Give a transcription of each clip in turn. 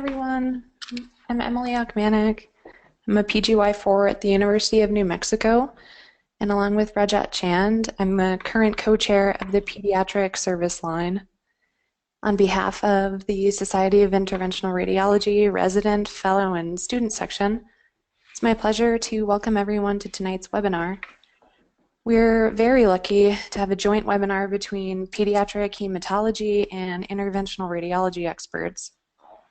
everyone. I'm Emily Akmanik. I'm a PGY4 at the University of New Mexico, and along with Rajat Chand, I'm the current co-chair of the Pediatric service line. On behalf of the Society of Interventional Radiology resident, fellow, and student section, it's my pleasure to welcome everyone to tonight's webinar. We're very lucky to have a joint webinar between pediatric hematology and interventional radiology experts.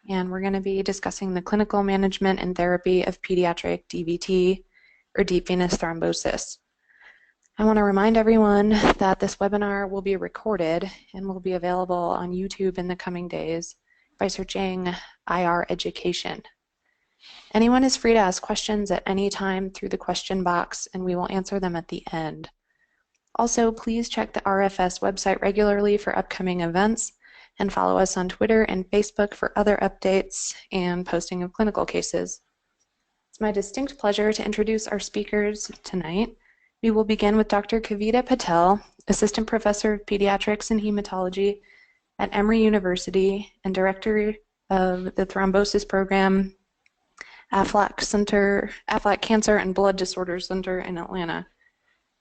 And we're going to be discussing the clinical management and therapy of pediatric DVT, or deep venous thrombosis. I want to remind everyone that this webinar will be recorded and will be available on YouTube in the coming days by searching IR Education. Anyone is free to ask questions at any time through the question box, and we will answer them at the end. Also, please check the RFS website regularly for upcoming events, and follow us on Twitter and Facebook for other updates and posting of clinical cases. It's my distinct pleasure to introduce our speakers tonight. We will begin with Dr. Kavita Patel, Assistant Professor of Pediatrics and Hematology at Emory University and Director of the Thrombosis Program, Aflac Cancer and Blood Disorders Center in Atlanta.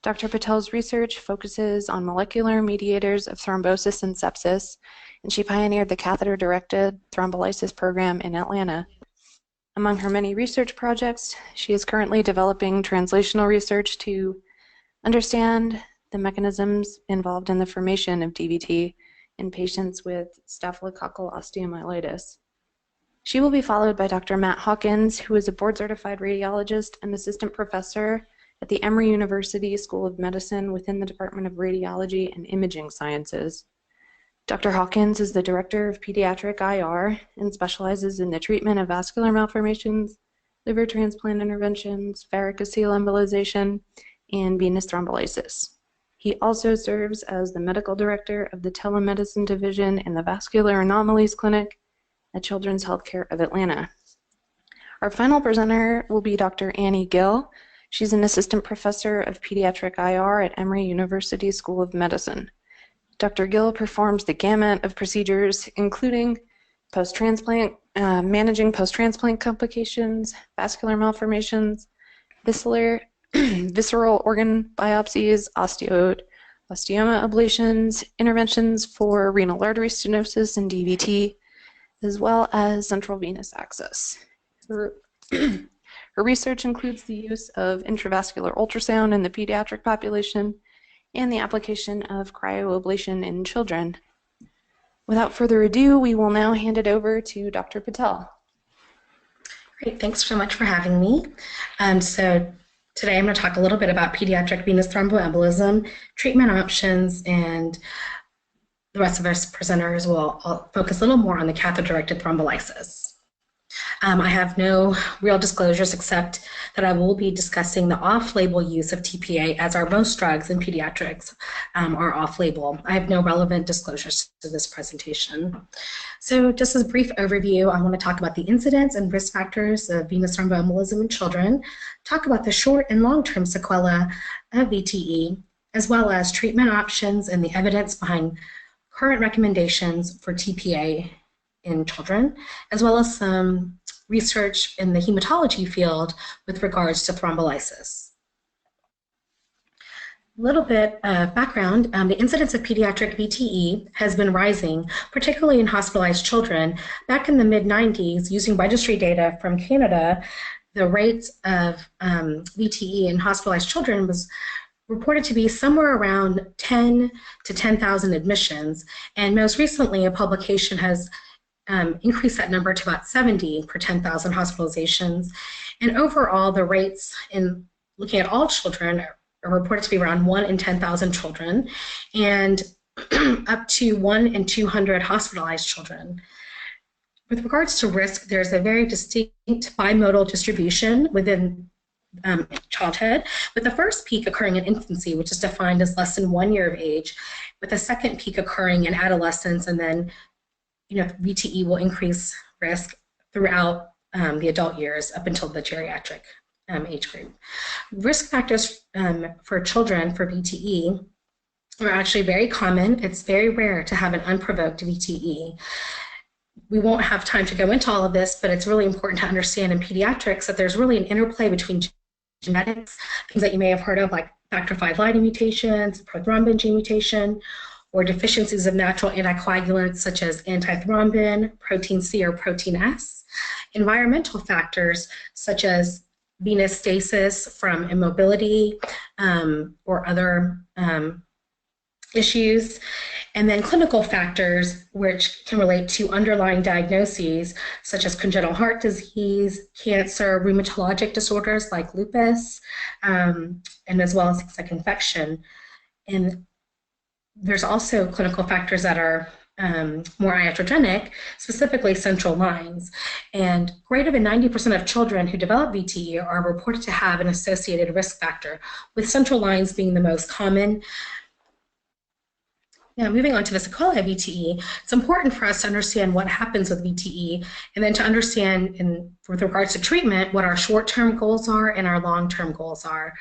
Dr. Patel's research focuses on molecular mediators of thrombosis and sepsis, and she pioneered the catheter-directed thrombolysis program in Atlanta. Among her many research projects, she is currently developing translational research to understand the mechanisms involved in the formation of DVT in patients with staphylococcal osteomyelitis. She will be followed by Dr. Matt Hawkins, who is a board-certified radiologist and assistant professor at the Emory University School of Medicine within the Department of Radiology and Imaging Sciences. Dr. Hawkins is the director of Pediatric IR and specializes in the treatment of vascular malformations, liver transplant interventions, varicocele embolization, and venous thrombolysis. He also serves as the medical director of the telemedicine division in the Vascular Anomalies Clinic at Children's Healthcare of Atlanta. Our final presenter will be Dr. Annie Gill. She's an assistant professor of pediatric IR at Emory University School of Medicine. Dr. Gill performs the gamut of procedures, including post-transplant, managing post-transplant complications, vascular malformations, visceral organ biopsies, osteoma ablations, interventions for renal artery stenosis and DVT, as well as central venous access. Her research includes the use of intravascular ultrasound in the pediatric population and the application of cryoablation in children. Without further ado, we will now hand it over to Dr. Patel. Great, thanks so much for having me. So today I'm going to talk a little bit about pediatric venous thromboembolism, treatment options, and the rest of our presenters will focus a little more on the catheter-directed thrombolysis. I have no real disclosures except that I will be discussing the off-label use of TPA, as are most drugs in pediatrics are off-label. I have no relevant disclosures to this presentation. So just as a brief overview, I want to talk about the incidence and risk factors of venous thromboembolism in children, talk about the short and long-term sequelae of VTE, as well as treatment options and the evidence behind current recommendations for TPA in children, as well as some research in the hematology field with regards to thrombolysis. A little bit of background, the incidence of pediatric VTE has been rising, particularly in hospitalized children. Back in the mid-90s, using registry data from Canada, the rates of VTE in hospitalized children was reported to be somewhere around 10 to 10,000 admissions, and most recently a publication has increased that number to about 70 per 10,000 hospitalizations, and overall the rates in looking at all children are reported to be around 1 in 10,000 children and up to 1 in 200 hospitalized children. With regards to risk, there's a very distinct bimodal distribution within childhood, with the first peak occurring in infancy, which is defined as less than 1 year of age, with a second peak occurring in adolescence, and then VTE will increase risk throughout the adult years up until the geriatric age group. Risk factors for children for VTE are actually very common. It's very rare to have an unprovoked VTE. we won't have time to go into all of this, but it's really important to understand in pediatrics that there's really an interplay between genetics, things that you may have heard of like factor V Leiden mutations, prothrombin gene mutation, or deficiencies of natural anticoagulants such as antithrombin, protein C or protein S, environmental factors such as venous stasis from immobility or other issues, and then clinical factors which can relate to underlying diagnoses such as congenital heart disease, cancer, rheumatologic disorders like lupus, and as well as things like infection. And there's also clinical factors that are more iatrogenic, specifically central lines. And greater than 90% of children who develop VTE are reported to have an associated risk factor, with central lines being the most common. Now, moving on to the sequelae of VTE, it's important for us to understand what happens with VTE and then to understand, with regards to treatment, what our short-term goals are and our long-term goals are.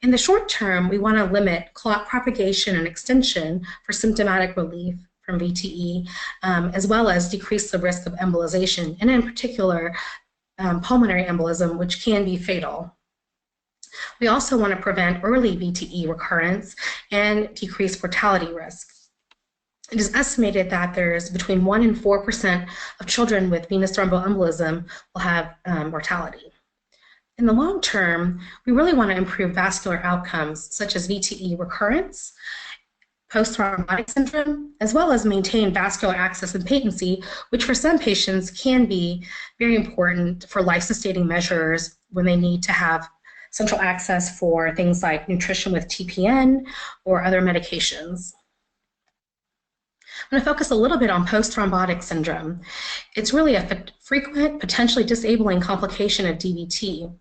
In the short term, we want to limit clot propagation and extension for symptomatic relief from VTE, as well as decrease the risk of embolization, and in particular, pulmonary embolism, which can be fatal. We also want to prevent early VTE recurrence and decrease mortality risks. It is estimated that there's between 1% and 4% of children with venous thromboembolism will have mortality. In the long term, we really want to improve vascular outcomes such as VTE recurrence, post-thrombotic syndrome, as well as maintain vascular access and patency, which for some patients can be very important for life-sustaining measures when they need to have central access for things like nutrition with TPN or other medications. I'm going to focus a little bit on post-thrombotic syndrome. It's really a frequent, potentially disabling complication of DVT.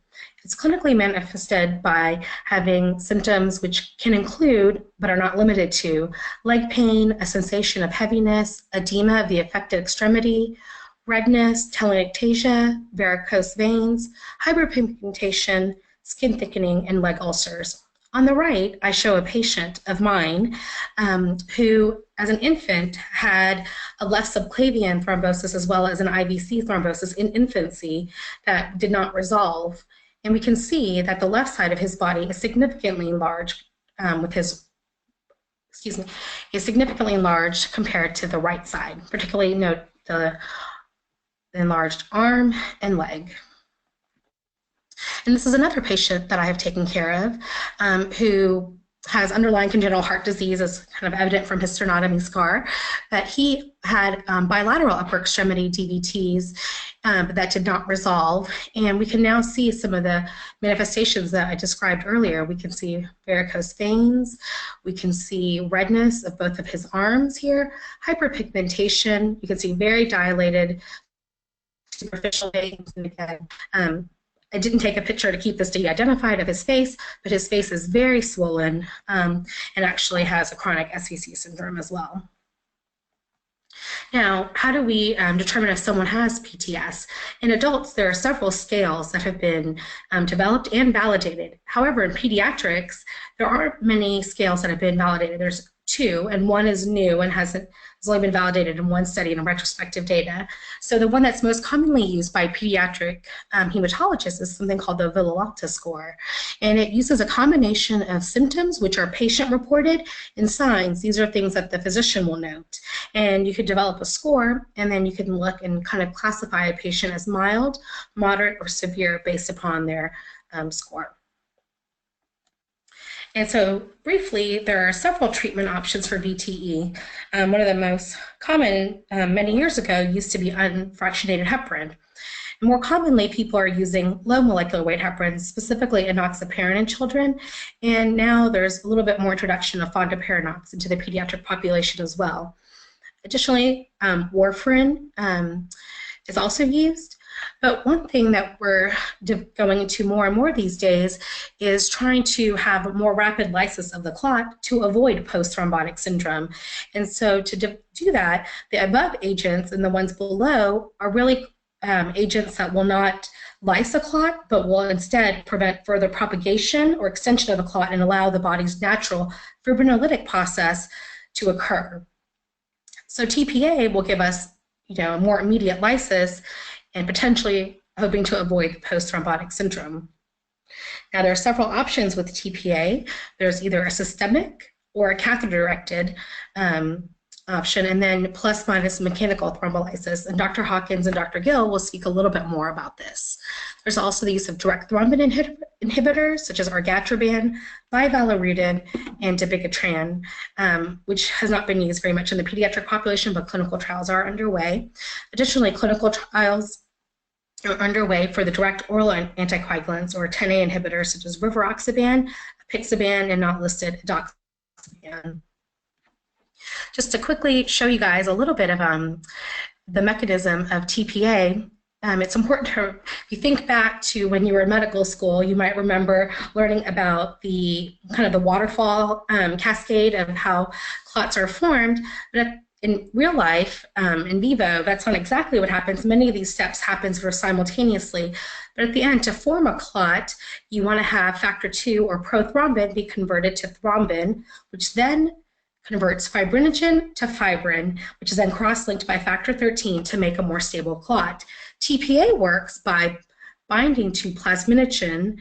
It's clinically manifested by having symptoms which can include, but are not limited to, leg pain, a sensation of heaviness, edema of the affected extremity, redness, telangiectasia, varicose veins, hyperpigmentation, skin thickening, and leg ulcers. On the right, I show a patient of mine who, as an infant, had a left subclavian thrombosis as well as an IVC thrombosis in infancy that did not resolve. And we can see that the left side of his body is significantly enlarged is significantly enlarged compared to the right side. Particularly note the enlarged arm and leg. And this is another patient that I have taken care of who has underlying congenital heart disease, as kind of evident from his sternotomy scar, that he had bilateral upper extremity DVTs but that did not resolve. And we can now see some of the manifestations that I described earlier. We can see varicose veins, we can see redness of both of his arms here, hyperpigmentation, you can see very dilated superficial veins, and again, I didn't take a picture to keep this de-identified of his face, but his face is very swollen and actually has a chronic SVC syndrome as well. Now, how do we determine if someone has PTS? In adults, there are several scales that have been developed and validated. However, in pediatrics, there aren't many scales that have been validated. There's two, and one is new and has only been validated in one study in retrospective data. So the one that's most commonly used by pediatric hematologists is something called the Villalta score. And it uses a combination of symptoms, which are patient-reported, and signs. These are things that the physician will note. And you could develop a score, and then you can look and kind of classify a patient as mild, moderate, or severe based upon their score. And so, briefly, there are several treatment options for VTE. One of the most common many years ago used to be unfractionated heparin. More commonly, people are using low molecular weight heparin, specifically enoxaparin in children, and now there's a little bit more introduction of fondaparinux into the pediatric population as well. Additionally, warfarin is also used. But one thing that we're going into more and more these days is trying to have a more rapid lysis of the clot to avoid post-thrombotic syndrome. And so to do that, the above agents and the ones below are really agents that will not lyse a clot, but will instead prevent further propagation or extension of a clot and allow the body's natural fibrinolytic process to occur. So TPA will give us a more immediate lysis and potentially hoping to avoid post-thrombotic syndrome. Now, there are several options with TPA. There's either a systemic or a catheter-directed option, and then plus minus mechanical thrombolysis. And Dr. Hawkins and Dr. Gill will speak a little bit more about this. There's also the use of direct thrombin inhibitors, such as argatroban, bivalirudin, and dabigatran, which has not been used very much in the pediatric population, but clinical trials are underway. Additionally, clinical trials are underway for the direct oral anticoagulants or 10A inhibitors, such as rivaroxaban, apixaban, and not listed edoxaban. Just to quickly show you guys a little bit of the mechanism of TPA, it's important to, if you think back to when you were in medical school, you might remember learning about the kind of the waterfall cascade of how clots are formed. But in real life, in vivo, that's not exactly what happens. Many of these steps happen sort of simultaneously. But at the end, to form a clot, you want to have factor II or prothrombin be converted to thrombin, which then converts fibrinogen to fibrin, which is then cross-linked by factor 13 to make a more stable clot. TPA works by binding to plasminogen,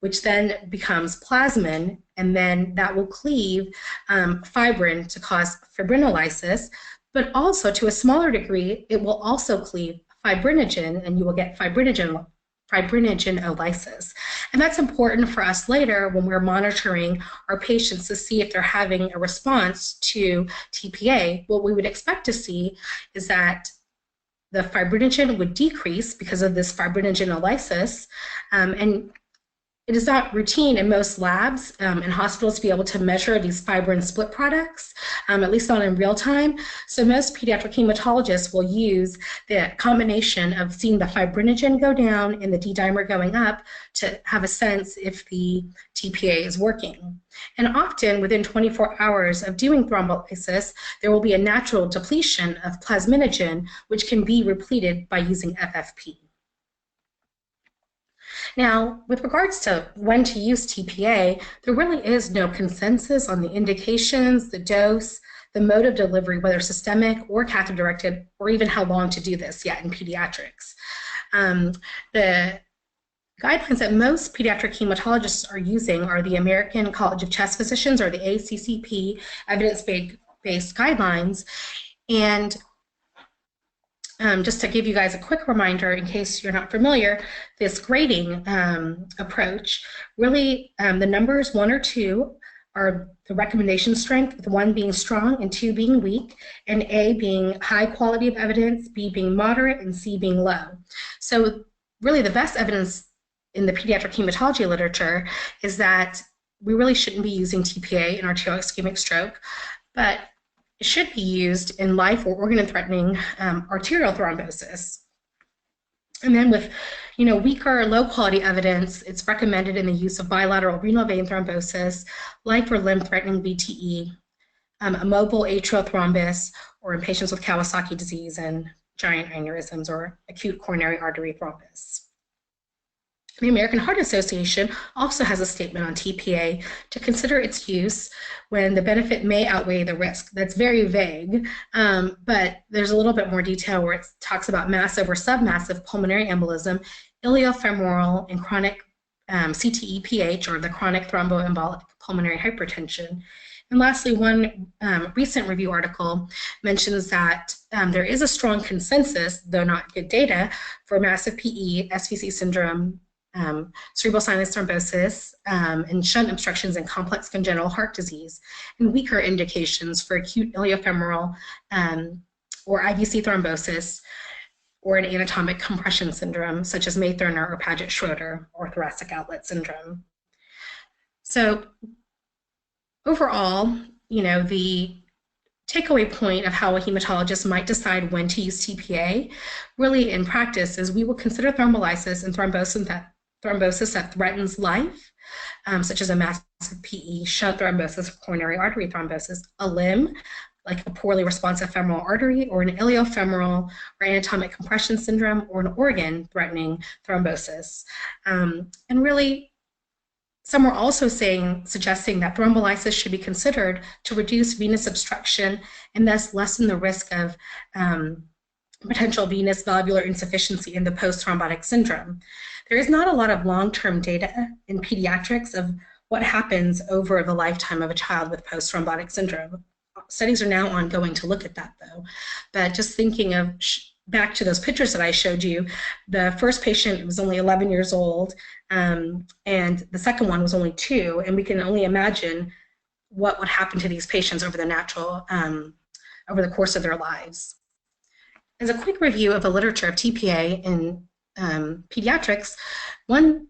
which then becomes plasmin, and then that will cleave fibrin to cause fibrinolysis, but also to a smaller degree, it will also cleave fibrinogen, and you will get fibrinogen fibrinogenylysis. And that's important for us later when we're monitoring our patients to see if they're having a response to TPA. What we would expect to see is that the fibrinogen would decrease because of this fibrinogenylysis, and it is not routine in most labs and hospitals to be able to measure these fibrin split products, at least not in real time. So most pediatric hematologists will use the combination of seeing the fibrinogen go down and the D-dimer going up to have a sense if the TPA is working. And often within 24 hours of doing thrombolysis, there will be a natural depletion of plasminogen, which can be repleted by using FFP. Now, with regards to when to use TPA, there really is no consensus on the indications, the dose, the mode of delivery, whether systemic or catheter-directed, or even how long to do this yet in pediatrics. The guidelines that most pediatric hematologists are using are the American College of Chest Physicians, or the ACCP, evidence-based guidelines. And just to give you guys a quick reminder, in case you're not familiar, this grading approach, really the numbers 1 or 2 are the recommendation strength, with 1 being strong and 2 being weak, and A being high quality of evidence, B being moderate, and C being low. So really the best evidence in the pediatric hematology literature is that we really shouldn't be using TPA in arterial ischemic stroke, but it should be used in life or organ-threatening arterial thrombosis. And then with weaker, low-quality evidence, it's recommended in the use of bilateral renal vein thrombosis, life or limb-threatening VTE, a mobile atrial thrombus, or in patients with Kawasaki disease and giant aneurysms or acute coronary artery thrombus. The American Heart Association also has a statement on TPA to consider its use when the benefit may outweigh the risk. That's very vague, but there's a little bit more detail where it talks about massive or submassive pulmonary embolism, iliofemoral and chronic CTEPH, or the chronic thromboembolic pulmonary hypertension. And lastly, one recent review article mentions that there is a strong consensus, though not good data, for massive PE, SVC syndrome, cerebral sinus thrombosis, and shunt obstructions and complex congenital heart disease, and weaker indications for acute iliofemoral or IVC thrombosis, or an anatomic compression syndrome, such as May-Thurner or Paget-Schroeder, or thoracic outlet syndrome. So overall, the takeaway point of how a hematologist might decide when to use TPA, really in practice, is we will consider thrombolysis and thrombosis that threatens life, such as a massive PE, shunt thrombosis, or coronary artery thrombosis, a limb, like a poorly responsive femoral artery, or an iliofemoral or anatomic compression syndrome, or an organ-threatening thrombosis. And really, some are also suggesting that thrombolysis should be considered to reduce venous obstruction and thus lessen the risk of potential venous valvular insufficiency in the post-thrombotic syndrome. There is not a lot of long-term data in pediatrics of what happens over the lifetime of a child with post-thrombotic syndrome. Studies are now ongoing to look at that, though. But just thinking of back to those pictures that I showed you, the first patient was only 11 years old, and the second one was only 2, and we can only imagine what would happen to these patients over over the course of their lives. As a quick review of the literature of TPA in pediatrics, one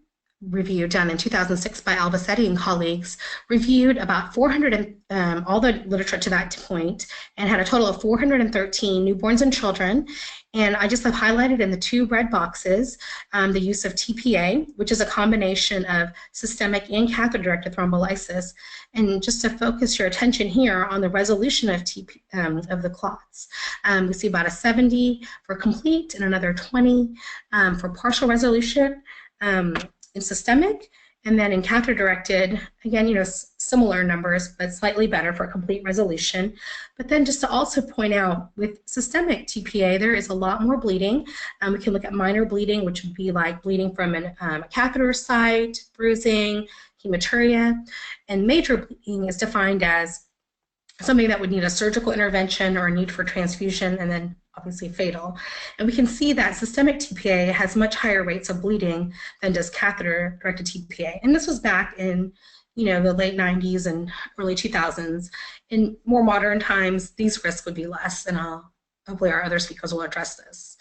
review done in 2006 by Albacetti and colleagues reviewed about 400 all the literature to that point and had a total of 413 newborns and children. And I just have highlighted in the 2 red boxes the use of TPA, which is a combination of systemic and catheter-directed thrombolysis. And just to focus your attention here on the resolution of of the clots, we see about a 70 for complete and another 20 for partial resolution. In systemic, and then in catheter-directed, again, similar numbers, but slightly better for complete resolution. But then just to also point out, with systemic TPA, there is a lot more bleeding. We can look at minor bleeding, which would be like bleeding from a catheter site, bruising, hematuria, and major bleeding is defined as something that would need a surgical intervention or a need for transfusion, and then obviously fatal. And we can see that systemic TPA has much higher rates of bleeding than does catheter-directed TPA. And this was back in the late 90s and early 2000s. In more modern times, these risks would be less, and hopefully our other speakers will address this.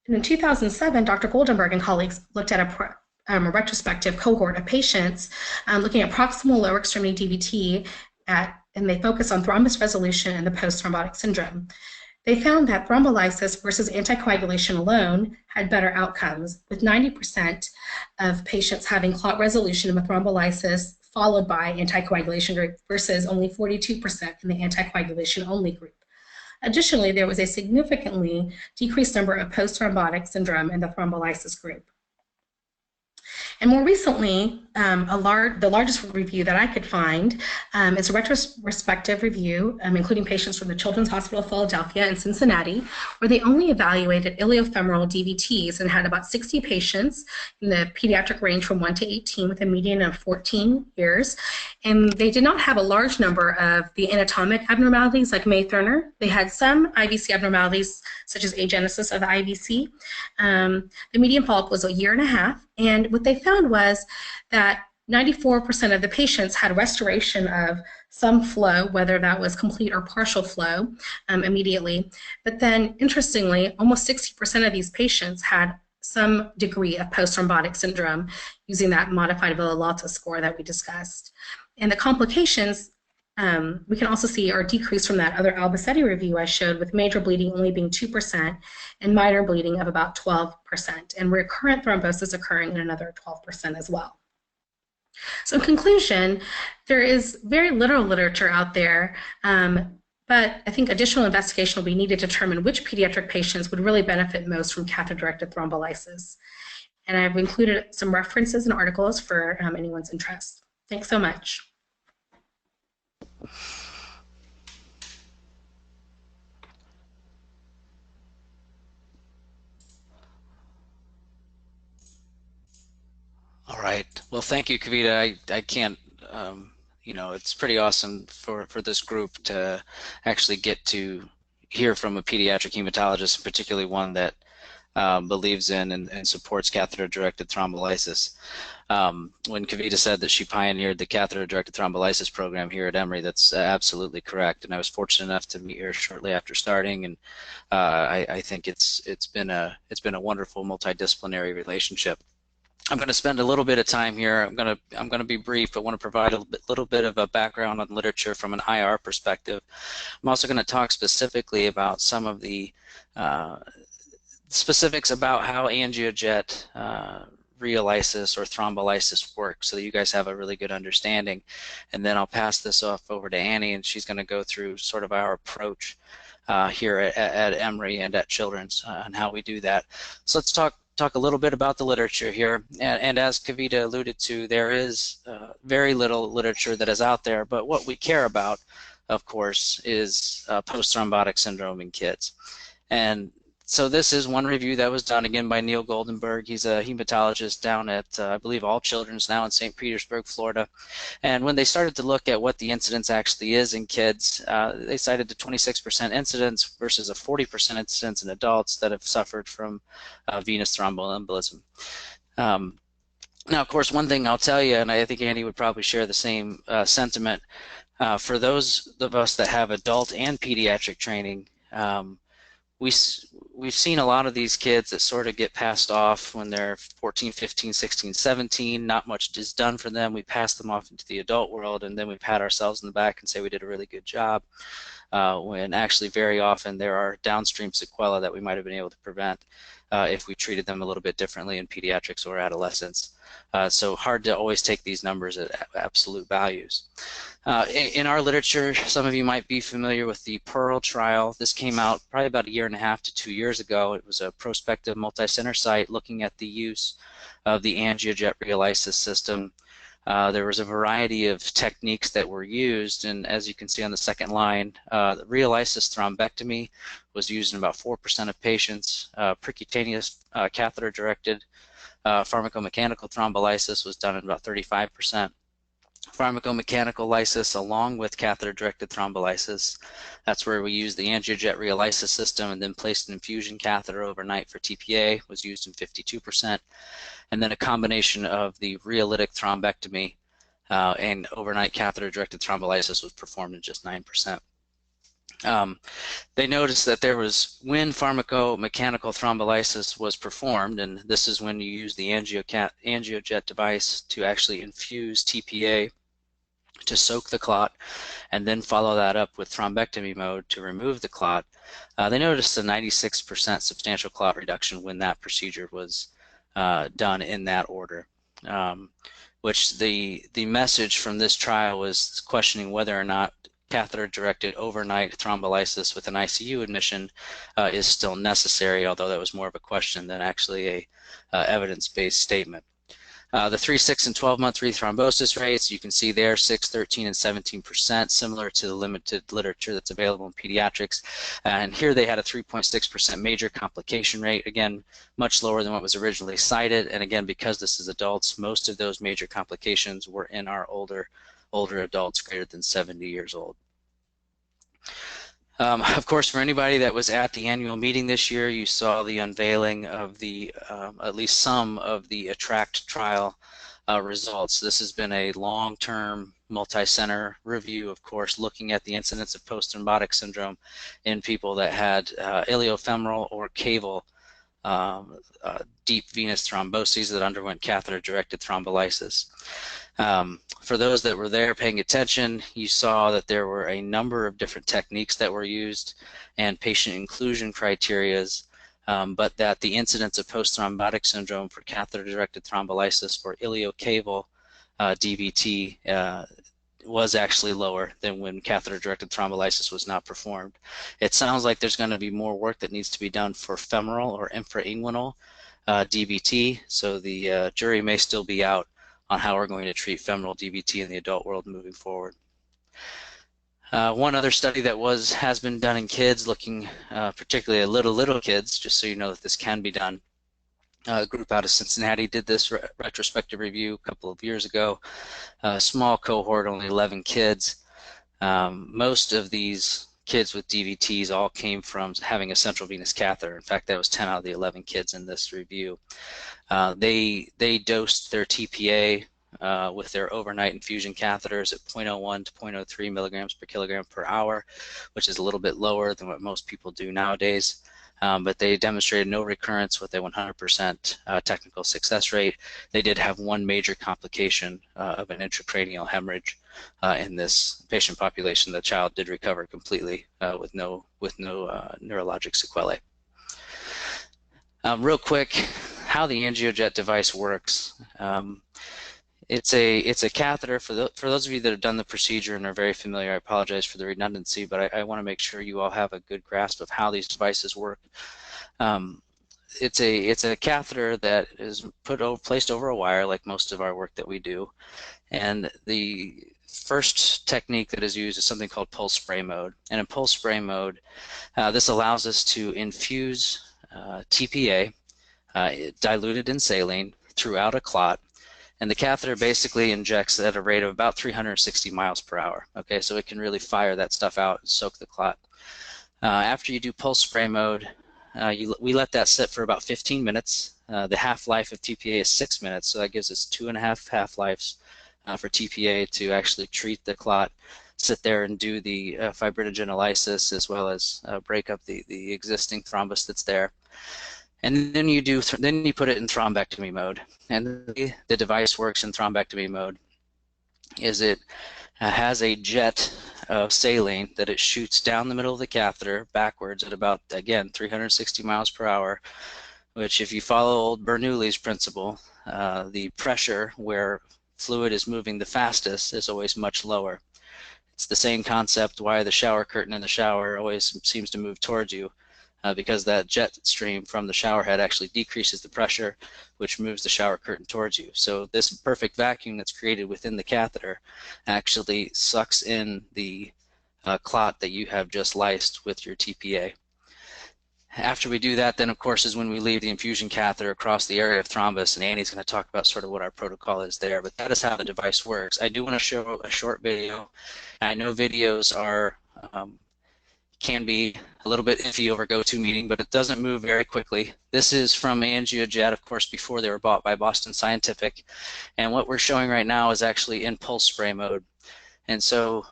And in 2007, Dr. Goldenberg and colleagues looked at a retrospective cohort of patients looking at proximal lower extremity DVT and they focus on thrombus resolution and the post-thrombotic syndrome. They found that thrombolysis versus anticoagulation alone had better outcomes, with 90% of patients having clot resolution with thrombolysis followed by anticoagulation group versus only 42% in the anticoagulation-only group. Additionally, there was a significantly decreased number of post-thrombotic syndrome in the thrombolysis group. And more recently, the largest review that I could find is a retrospective review, including patients from the Children's Hospital of Philadelphia and Cincinnati, where they only evaluated iliofemoral DVTs and had about 60 patients in the pediatric range from 1 to 18 with a median of 14 years. And they did not have a large number of the anatomic abnormalities like May-Thurner. They had some IVC abnormalities, such as agenesis of the IVC. The median follow-up was 1.5 years. And what they found was that 94% of the patients had restoration of some flow, whether that was complete or partial flow, immediately. But then, interestingly, almost 60% of these patients had some degree of post-thrombotic syndrome using that modified Villa-Lota score that we discussed. And the complications we can also see are decreased from that other Albacetti review I showed, with major bleeding only being 2% and minor bleeding of about 12%, and recurrent thrombosis occurring in another 12% as well. So in conclusion, there is very little literature out there, but I think additional investigation will be needed to determine which pediatric patients would really benefit most from catheter-directed thrombolysis. And I've included some references and articles for anyone's interest. Thanks so much. All right. Well, thank you, Kavita. I can't, it's pretty awesome for this group to actually get to hear from a pediatric hematologist, particularly one that believes in and supports catheter-directed thrombolysis. When Kavita said that she pioneered the catheter-directed thrombolysis program here at Emory, that's absolutely correct. And I was fortunate enough to meet her shortly after starting, and I think it's been a wonderful multidisciplinary relationship. I'm going to spend a little bit of time here. I'm going to be brief, but want to provide a little bit of a background on literature from an IR perspective. I'm also going to talk specifically about some of the specifics about how angiojet rheolysis or thrombolysis works, so that you guys have a really good understanding. And then I'll pass this off over to Annie, and she's going to go through sort of our approach here at Emory and at Children's and how we do that. So let's talk a little bit about the literature here. And as Kavita alluded to, there is very little literature that is out there, but what we care about of course, is post-thrombotic syndrome in kids. And so this is one review that was done again by Neil Goldenberg. He's a hematologist down at, I believe, All Children's now in St. Petersburg, Florida. And when they started to look at what the incidence actually is in kids, they cited a 26% incidence versus a 40% incidence in adults that have suffered from venous thromboembolism. Now, of course, one thing I'll tell you, and I think Andy would probably share the same sentiment, for those of us that have adult and pediatric training, we've seen a lot of these kids that sort of get passed off when they're 14, 15, 16, 17. Not much is done for them. We pass them off into the adult world, and then we pat ourselves in the back and say we did a really good job, when actually very often there are downstream sequelae that we might have been able to prevent if we treated them a little bit differently in pediatrics or adolescents. So hard to always take these numbers at absolute values. In our literature, some of you might be familiar with the Pearl trial. This came out probably about 1.5 to 2 years ago. It was a prospective multi-center site looking at the use of the angiojet reolysis system. There was a variety of techniques that were used, and as you can see on the second line, reolysis thrombectomy was used in about 4% of patients. Percutaneous catheter-directed pharmacomechanical thrombolysis was done in about 35%. Pharmacomechanical lysis along with catheter-directed thrombolysis, that's where we use the angiojet reolysis system and then placed an infusion catheter overnight for TPA, was used in 52%. And then a combination of the rheolytic thrombectomy and overnight catheter-directed thrombolysis was performed in just 9%. They noticed that there was, when pharmacomechanical thrombolysis was performed, and this is when you use the angiojet device to actually infuse TPA to soak the clot and then follow that up with thrombectomy mode to remove the clot, they noticed a 96% substantial clot reduction when that procedure was done in that order. Which the message from this trial was questioning whether or not catheter-directed overnight thrombolysis with an ICU admission is still necessary, although that was more of a question than actually a evidence-based statement. The 3, 6, and 12-month rethrombosis rates, you can see there 6, 13, and 17%, similar to the limited literature that's available in pediatrics. And here they had a 3.6% major complication rate, again, much lower than what was originally cited. And again, because this is adults, most of those major complications were in our older adults greater than 70 years old. Of course, for anybody that was at the annual meeting this year, you saw the unveiling of the at least some of the ATTRACT trial results. This has been a long-term multi-center review, of course, looking at the incidence of post-thrombotic syndrome in people that had iliofemoral or caval deep venous thromboses that underwent catheter-directed thrombolysis. For those that were there paying attention, you saw that there were a number of different techniques that were used and patient inclusion criterias, but that the incidence of post-thrombotic syndrome for catheter-directed thrombolysis for iliocaval DVT was actually lower than when catheter-directed thrombolysis was not performed. It sounds like there's going to be more work that needs to be done for femoral or infrainguinal DVT, so the jury may still be out on how we're going to treat femoral DVT in the adult world moving forward. One other study that has been done in kids, looking particularly at little kids, just so you know that this can be done. A group out of Cincinnati did this retrospective review a couple of years ago. A small cohort, only 11 kids. Most of these kids with DVTs all came from having a central venous catheter. In fact, that was 10 out of the 11 kids in this review. They dosed their TPA with their overnight infusion catheters at 0.01 to 0.03 milligrams per kilogram per hour, which is a little bit lower than what most people do nowadays. But they demonstrated no recurrence with a 100% technical success rate. They did have one major complication of an intracranial hemorrhage in this patient population. The child did recover completely with no neurologic sequelae. Real quick, how the angiojet device works. It's a catheter. For those of you that have done the procedure and are very familiar, I apologize for the redundancy, but I want to make sure you all have a good grasp of how these devices work. It's a catheter that is placed over a wire, like most of our work that we do, and the first technique that is used is something called pulse spray mode. And in pulse spray mode, this allows us to infuse TPA diluted in saline throughout a clot. And the catheter basically injects at a rate of about 360 miles per hour. Okay, so it can really fire that stuff out and soak the clot. After you do pulse spray mode, we let that sit for about 15 minutes. The half-life of TPA is 6 minutes, so that gives us 2.5 half-lives for TPA to actually treat the clot, sit there and do the fibrinogenylysis, as well as break up the existing thrombus that's there. And then you put it in thrombectomy mode. And the device works in thrombectomy mode is it has a jet of saline that it shoots down the middle of the catheter backwards at about, again, 360 miles per hour, which if you follow old Bernoulli's principle, the pressure where fluid is moving the fastest is always much lower. It's the same concept why the shower curtain in the shower always seems to move towards you. Because that jet stream from the shower head actually decreases the pressure, which moves the shower curtain towards you. So this perfect vacuum that's created within the catheter actually sucks in the clot that you have just lysed with your TPA. After we do that, then of course is when we leave the infusion catheter across the area of thrombus, and Annie's going to talk about sort of what our protocol is there, but that is how the device works. I do want to show a short video. I know videos are can be a little bit iffy over GoToMeeting, but it doesn't move very quickly. This is from AngioJet, of course, before they were bought by Boston Scientific. And what we're showing right now is actually in pulse spray mode. And so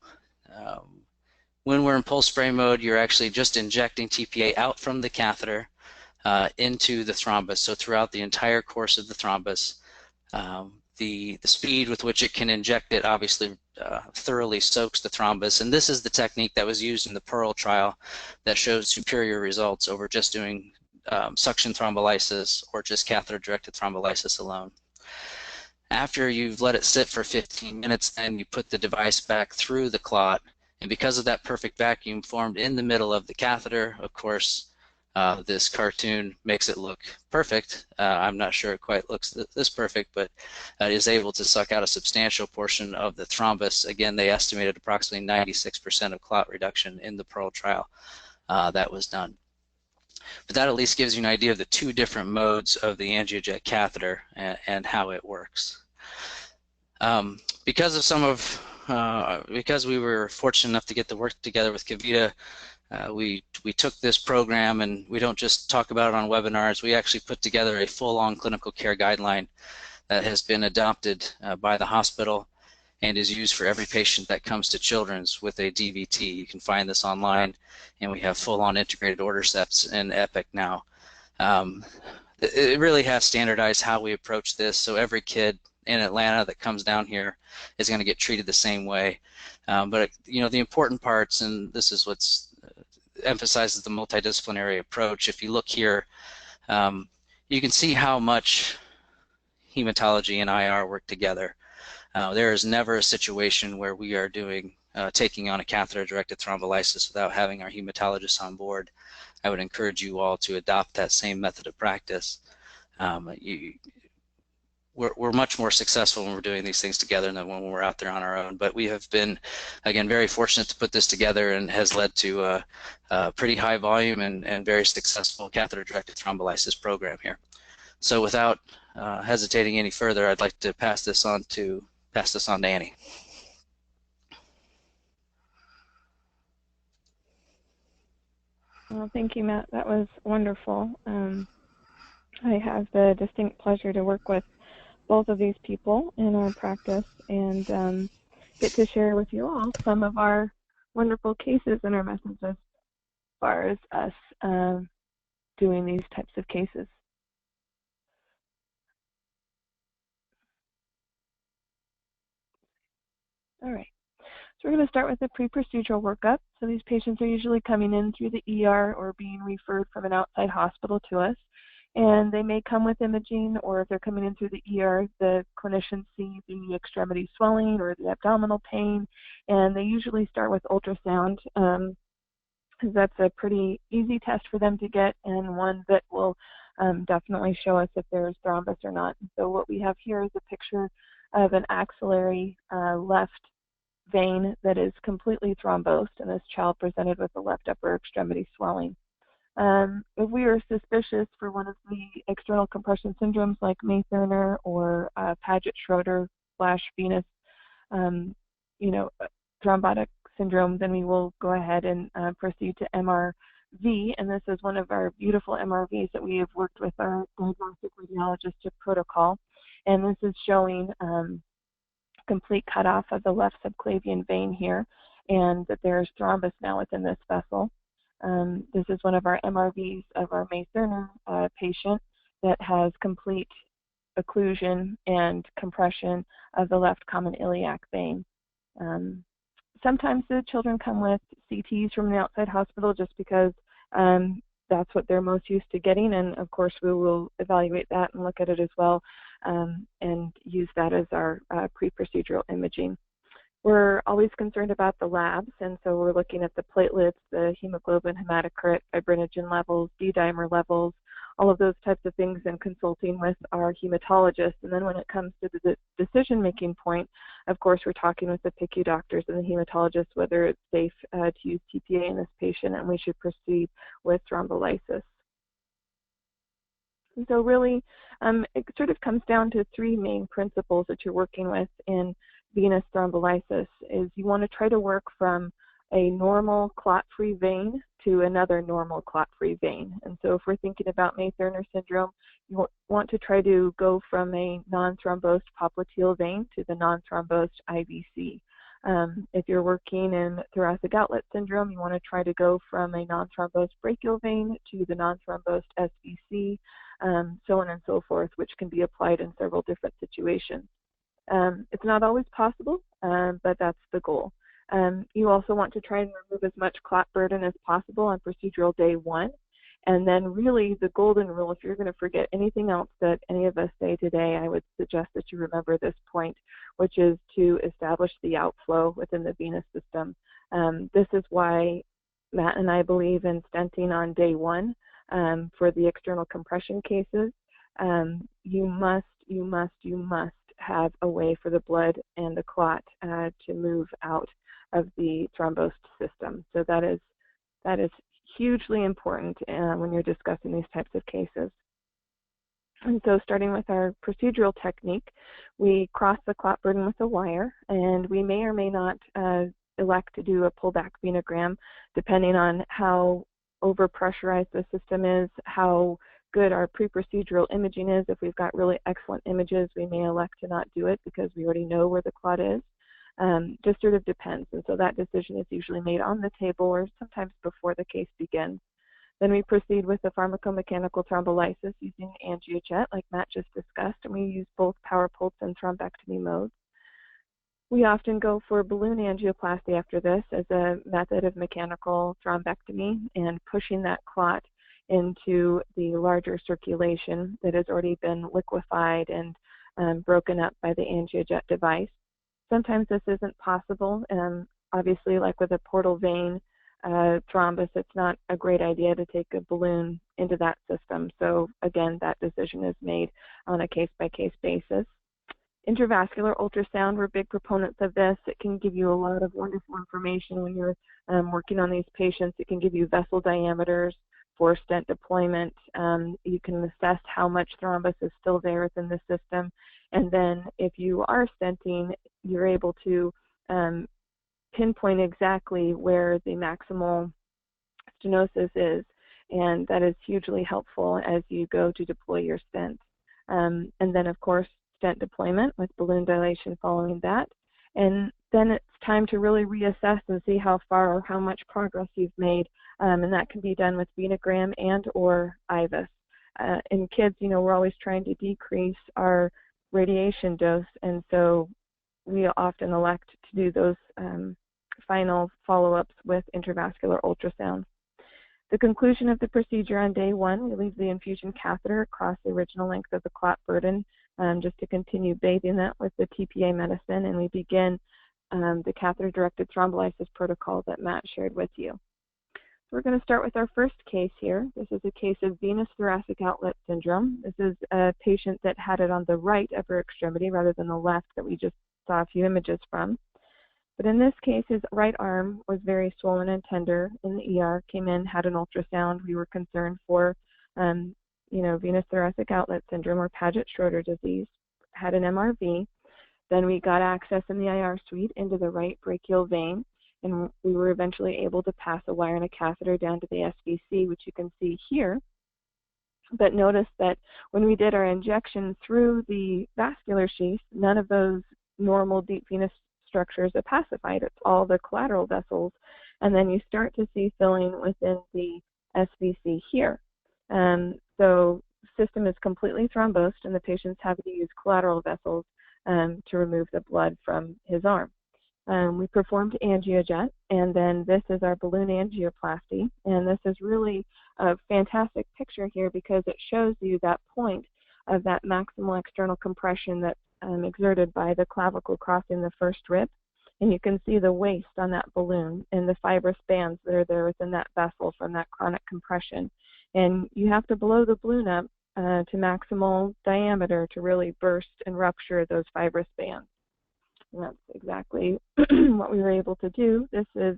when we're in pulse spray mode, you're actually just injecting TPA out from the catheter into the thrombus. So throughout the entire course of the thrombus, the speed with which it can inject it obviously thoroughly soaks the thrombus, and this is the technique that was used in the Pearl trial that shows superior results over just doing suction thrombolysis or just catheter-directed thrombolysis alone. After you've let it sit for 15 minutes, then you put the device back through the clot, and because of that perfect vacuum formed in the middle of the catheter, of course, this cartoon makes it look perfect. I'm not sure it quite looks this perfect, but it is able to suck out a substantial portion of the thrombus. Again, they estimated approximately 96% of clot reduction in the Pearl trial that was done. But that at least gives you an idea of the two different modes of the AngioJet catheter and how it works. Because we were fortunate enough to get to work together with Kavita, we took this program, and we don't just talk about it on webinars. We actually put together a full-on clinical care guideline that has been adopted by the hospital and is used for every patient that comes to Children's with a DVT. You can find this online, and we have full-on integrated order sets in Epic now. It really has standardized how we approach this, so every kid in Atlanta that comes down here is going to get treated the same way. But you know, the important parts, and this is what's emphasizes the multidisciplinary approach. If you look here, you can see how much hematology and IR work together. There is never a situation where we are taking on a catheter-directed thrombolysis without having our hematologists on board. I would encourage you all to adopt that same method of practice. We're much more successful when we're doing these things together than when we're out there on our own. But we have been, again, very fortunate to put this together, and has led to a pretty high volume and very successful catheter-directed thrombolysis program here. So without hesitating any further, I'd like to pass this on to Annie. Well, thank you, Matt. That was wonderful. I have the distinct pleasure to work with both of these people in our practice, and get to share with you all some of our wonderful cases and our methods as far as us doing these types of cases. All right, so we're going to start with a pre-procedural workup. So these patients are usually coming in through the ER or being referred from an outside hospital to us. And they may come with imaging, or if they're coming in through the ER, the clinicians see the extremity swelling or the abdominal pain, and they usually start with ultrasound, because that's a pretty easy test for them to get, and one that will definitely show us if there's thrombus or not. So what we have here is a picture of an axillary left vein that is completely thrombosed, and this child presented with the left upper extremity swelling. If we are suspicious for one of the external compression syndromes like May-Thurner or Paget-Schroeder/venous, thrombotic syndrome, then we will go ahead and proceed to MRV, and this is one of our beautiful MRVs that we have worked with our diagnostic radiologist to protocol, and this is showing complete cutoff of the left subclavian vein here, and that there's thrombus now within this vessel. This is one of our MRVs of our May-Thurner patient that has complete occlusion and compression of the left common iliac vein. Sometimes the children come with CTs from the outside hospital just because that's what they're most used to getting, and of course we will evaluate that and look at it as well and use that as our pre-procedural imaging. We're always concerned about the labs, and so we're looking at the platelets, the hemoglobin, hematocrit, fibrinogen levels, D-dimer levels, all of those types of things, and consulting with our hematologist. And then when it comes to the decision-making point, of course, we're talking with the PICU doctors and the hematologist whether it's safe to use TPA in this patient, and we should proceed with thrombolysis. And so really, it sort of comes down to three main principles that you're working with in venous thrombolysis. Is you want to try to work from a normal clot-free vein to another normal clot-free vein. And so if we're thinking about May-Thurner syndrome, you want to try to go from a non-thrombosed popliteal vein to the non-thrombosed IVC. If you're working in thoracic outlet syndrome, you want to try to go from a non-thrombosed brachial vein to the non-thrombosed SVC, so on and so forth, which can be applied in several different situations. It's not always possible, but that's the goal. You also want to try and remove as much clot burden as possible on procedural day 1. And then really the golden rule, if you're going to forget anything else that any of us say today, I would suggest that you remember this point, which is to establish the outflow within the venous system. This is why Matt and I believe in stenting on day 1 for the external compression cases. You must have a way for the blood and the clot to move out of the thrombosed system. So that is hugely important when you're discussing these types of cases. And so starting with our procedural technique, we cross the clot burden with a wire, and we may or may not elect to do a pullback venogram depending on how overpressurized the system is, how good our pre-procedural imaging is. If we've got really excellent images, we may elect to not do it because we already know where the clot is. Just sort of depends, and so that decision is usually made on the table or sometimes before the case begins. Then we proceed with the pharmacomechanical thrombolysis using angiojet, like Matt just discussed, and we use both power pulse and thrombectomy modes. We often go for balloon angioplasty after this as a method of mechanical thrombectomy and pushing that clot into the larger circulation that has already been liquefied and broken up by the angiojet device. Sometimes this isn't possible, and obviously, like with a portal vein thrombus, it's not a great idea to take a balloon into that system. So again, that decision is made on a case-by-case basis. Intravascular ultrasound, we're big proponents of this. It can give you a lot of wonderful information when you're working on these patients. It can give you vessel diameters for stent deployment. You can assess how much thrombus is still there within the system. And then if you are stenting, you're able to pinpoint exactly where the maximal stenosis is. And that is hugely helpful as you go to deploy your stent. And then, of course, stent deployment with balloon dilation following that. And then it's time to really reassess and see how far or how much progress you've made. And that can be done with venogram and or IVUS. In kids, we're always trying to decrease our radiation dose, and so we often elect to do those final follow-ups with intravascular ultrasound. The conclusion of the procedure on day 1, we leave the infusion catheter across the original length of the clot burden just to continue bathing that with the TPA medicine, and we begin the catheter-directed thrombolysis protocol that Matt shared with you. We're going to start with our first case here. This is a case of venous thoracic outlet syndrome. This is a patient that had it on the right upper extremity rather than the left that we just saw a few images from. But in this case, his right arm was very swollen and tender in the ER, came in, had an ultrasound. We were concerned for, venous thoracic outlet syndrome or Paget-Schroeder disease, had an MRV. Then we got access in the IR suite into the right brachial vein, and we were eventually able to pass a wire and a catheter down to the SVC, which you can see here. But notice that when we did our injection through the vascular sheath, none of those normal deep venous structures opacified. It's all the collateral vessels. And then you start to see filling within the SVC here. So the system is completely thrombosed, and the patient's having to use collateral vessels to remove the blood from his arm. We performed angiojet, and then this is our balloon angioplasty. And this is really a fantastic picture here because it shows you that point of that maximal external compression that's exerted by the clavicle crossing the first rib. And you can see the waist on that balloon and the fibrous bands that are there within that vessel from that chronic compression. And you have to blow the balloon up to maximal diameter to really burst and rupture those fibrous bands. And that's exactly what we were able to do. This is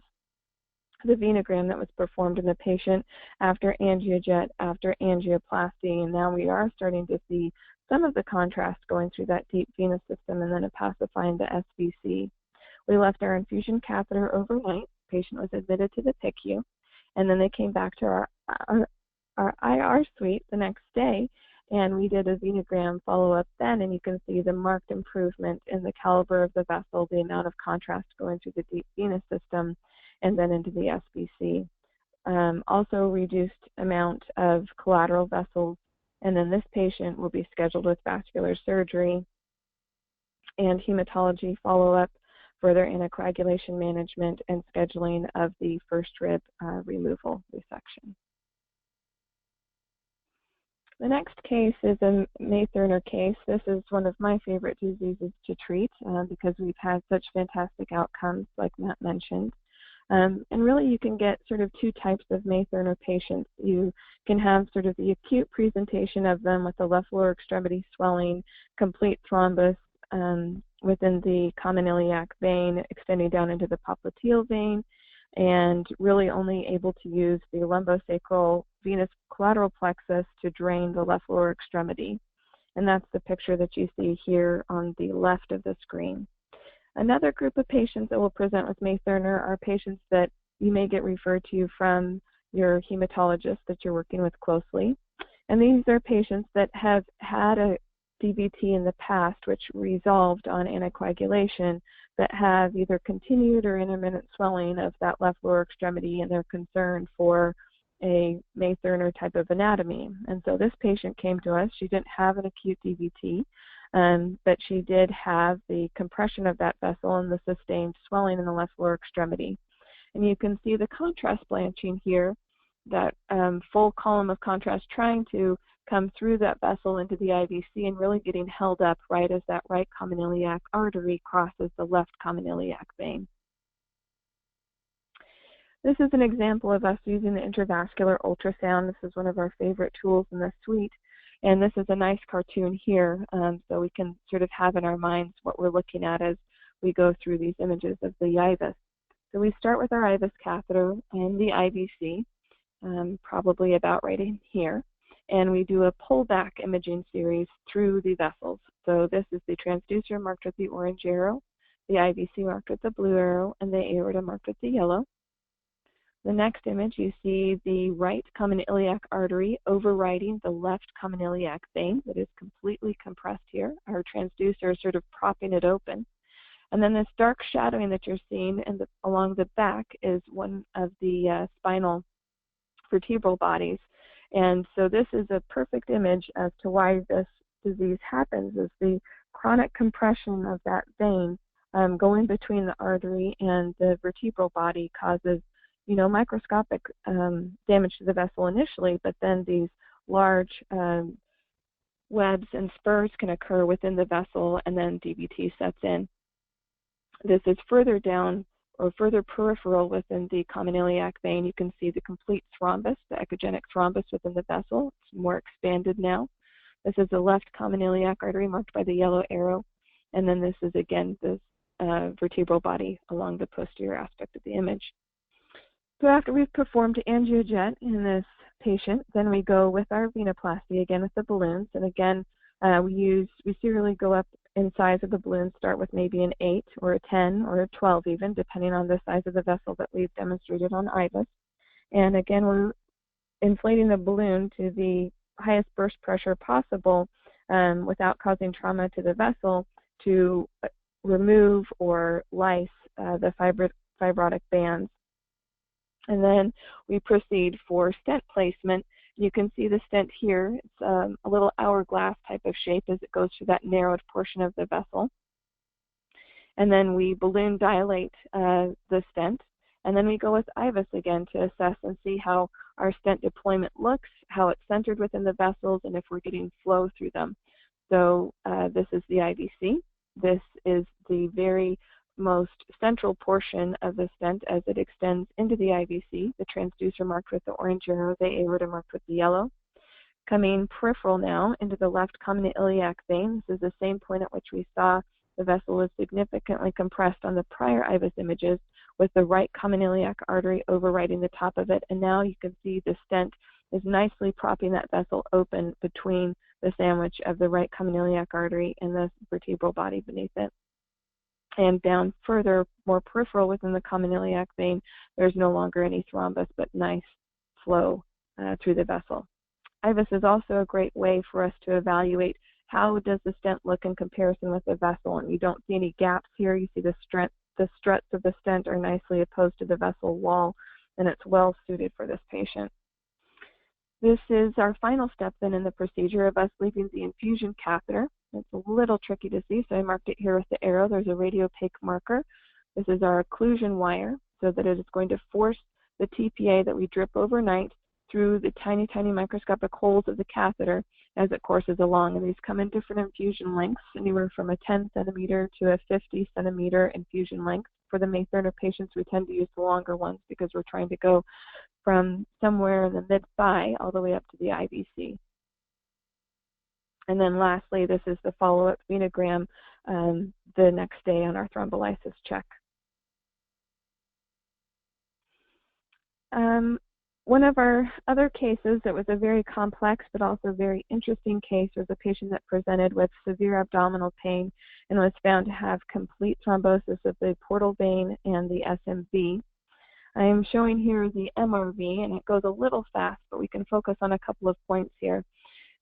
the venogram that was performed in the patient after angiojet, after angioplasty, and now we are starting to see some of the contrast going through that deep venous system and then opacifying the SVC. We left our infusion catheter overnight. The patient was admitted to the PICU, and then they came back to our IR suite the next day, and we did a venogram follow-up then, and you can see the marked improvement in the caliber of the vessel, the amount of contrast going through the deep venous system, and then into the SVC. Also reduced amount of collateral vessels, and then this patient will be scheduled with vascular surgery and hematology follow-up, further anticoagulation management, and scheduling of the first rib removal resection. The next case is a May-Thurner case. This is one of my favorite diseases to treat because we've had such fantastic outcomes, like Matt mentioned. And really, you can get sort of two types of May-Thurner patients. You can have sort of the acute presentation of them with the left lower extremity swelling, complete thrombus within the common iliac vein, extending down into the popliteal vein, and really only able to use the lumbosacral venous collateral plexus to drain the left lower extremity. And that's the picture that you see here on the left of the screen. Another group of patients that will present with May-Thurner are patients that you may get referred to from your hematologist that you're working with closely. And these are patients that have had a DVT in the past, which resolved on anticoagulation, that have either continued or intermittent swelling of that left lower extremity, and they're concerned for a May-Thurner type of anatomy. And so this patient came to us. She didn't have an acute DVT, but she did have the compression of that vessel and the sustained swelling in the left lower extremity. And you can see the contrast blanching here, that full column of contrast trying to come through that vessel into the IVC and really getting held up right as that right common iliac artery crosses the left common iliac vein. This is an example of us using the intravascular ultrasound. This is one of our favorite tools in the suite. And this is a nice cartoon here, so we can sort of have in our minds what we're looking at as we go through these images of the IVUS. So we start with our IVUS catheter and the IVC, probably about right in here. And we do a pullback imaging series through the vessels. So this is the transducer marked with the orange arrow, the IVC marked with the blue arrow, and the aorta marked with the yellow. The next image, you see the right common iliac artery overriding the left common iliac vein that is completely compressed here. Our transducer is sort of propping it open. And then this dark shadowing that you're seeing along the back is one of the spinal vertebral bodies. And so this is a perfect image as to why this disease happens, is the chronic compression of that vein going between the artery and the vertebral body causes, microscopic damage to the vessel initially, but then these large webs and spurs can occur within the vessel, and then DVT sets in. This is further down or further peripheral within the common iliac vein. You can see the complete thrombus, the echogenic thrombus within the vessel. It's more expanded now. This is the left common iliac artery marked by the yellow arrow. And then this is, again, the vertebral body along the posterior aspect of the image. So after we've performed angiojet in this patient, then we go with our venoplasty again with the balloons, and again we serially go up in size of the balloon, start with maybe an 8 or a 10 or a 12 even, depending on the size of the vessel that we've demonstrated on IVUS. And again, we're inflating the balloon to the highest burst pressure possible without causing trauma to the vessel to remove or lyse the fibrotic bands. And then we proceed for stent placement. You can see the stent here. It's a little hourglass type of shape as it goes through that narrowed portion of the vessel. And then we balloon dilate the stent. And then we go with IVUS again to assess and see how our stent deployment looks, how it's centered within the vessels, and if we're getting flow through them. So this is the IVC. This is the very most central portion of the stent as it extends into the IVC, the transducer marked with the orange arrow, the aorta marked with the yellow. Coming peripheral now into the left common iliac vein, this is the same point at which we saw the vessel was significantly compressed on the prior IVUS images, with the right common iliac artery overriding the top of it, and now you can see the stent is nicely propping that vessel open between the sandwich of the right common iliac artery and the vertebral body beneath it. And down further, more peripheral within the common iliac vein, there's no longer any thrombus, but nice flow through the vessel. IVUS is also a great way for us to evaluate how does the stent look in comparison with the vessel, and you don't see any gaps here. You see the struts of the stent are nicely opposed to the vessel wall, and it's well suited for this patient. This is our final step then in the procedure of us leaving the infusion catheter. It's a little tricky to see, so I marked it here with the arrow. There's a radiopaque marker. This is our occlusion wire, so that it is going to force the TPA that we drip overnight through the tiny, tiny microscopic holes of the catheter as it courses along. And these come in different infusion lengths, anywhere from a 10 centimeter to a 50 centimeter infusion length. For the May-Thurner patients, we tend to use the longer ones because we're trying to go from somewhere in the mid-thigh all the way up to the IVC. And then lastly, this is the follow-up venogram the next day on our thrombolysis check. One of our other cases that was a very complex but also very interesting case was a patient that presented with severe abdominal pain and was found to have complete thrombosis of the portal vein and the SMV. I am showing here the MRV, and it goes a little fast, but we can focus on a couple of points here.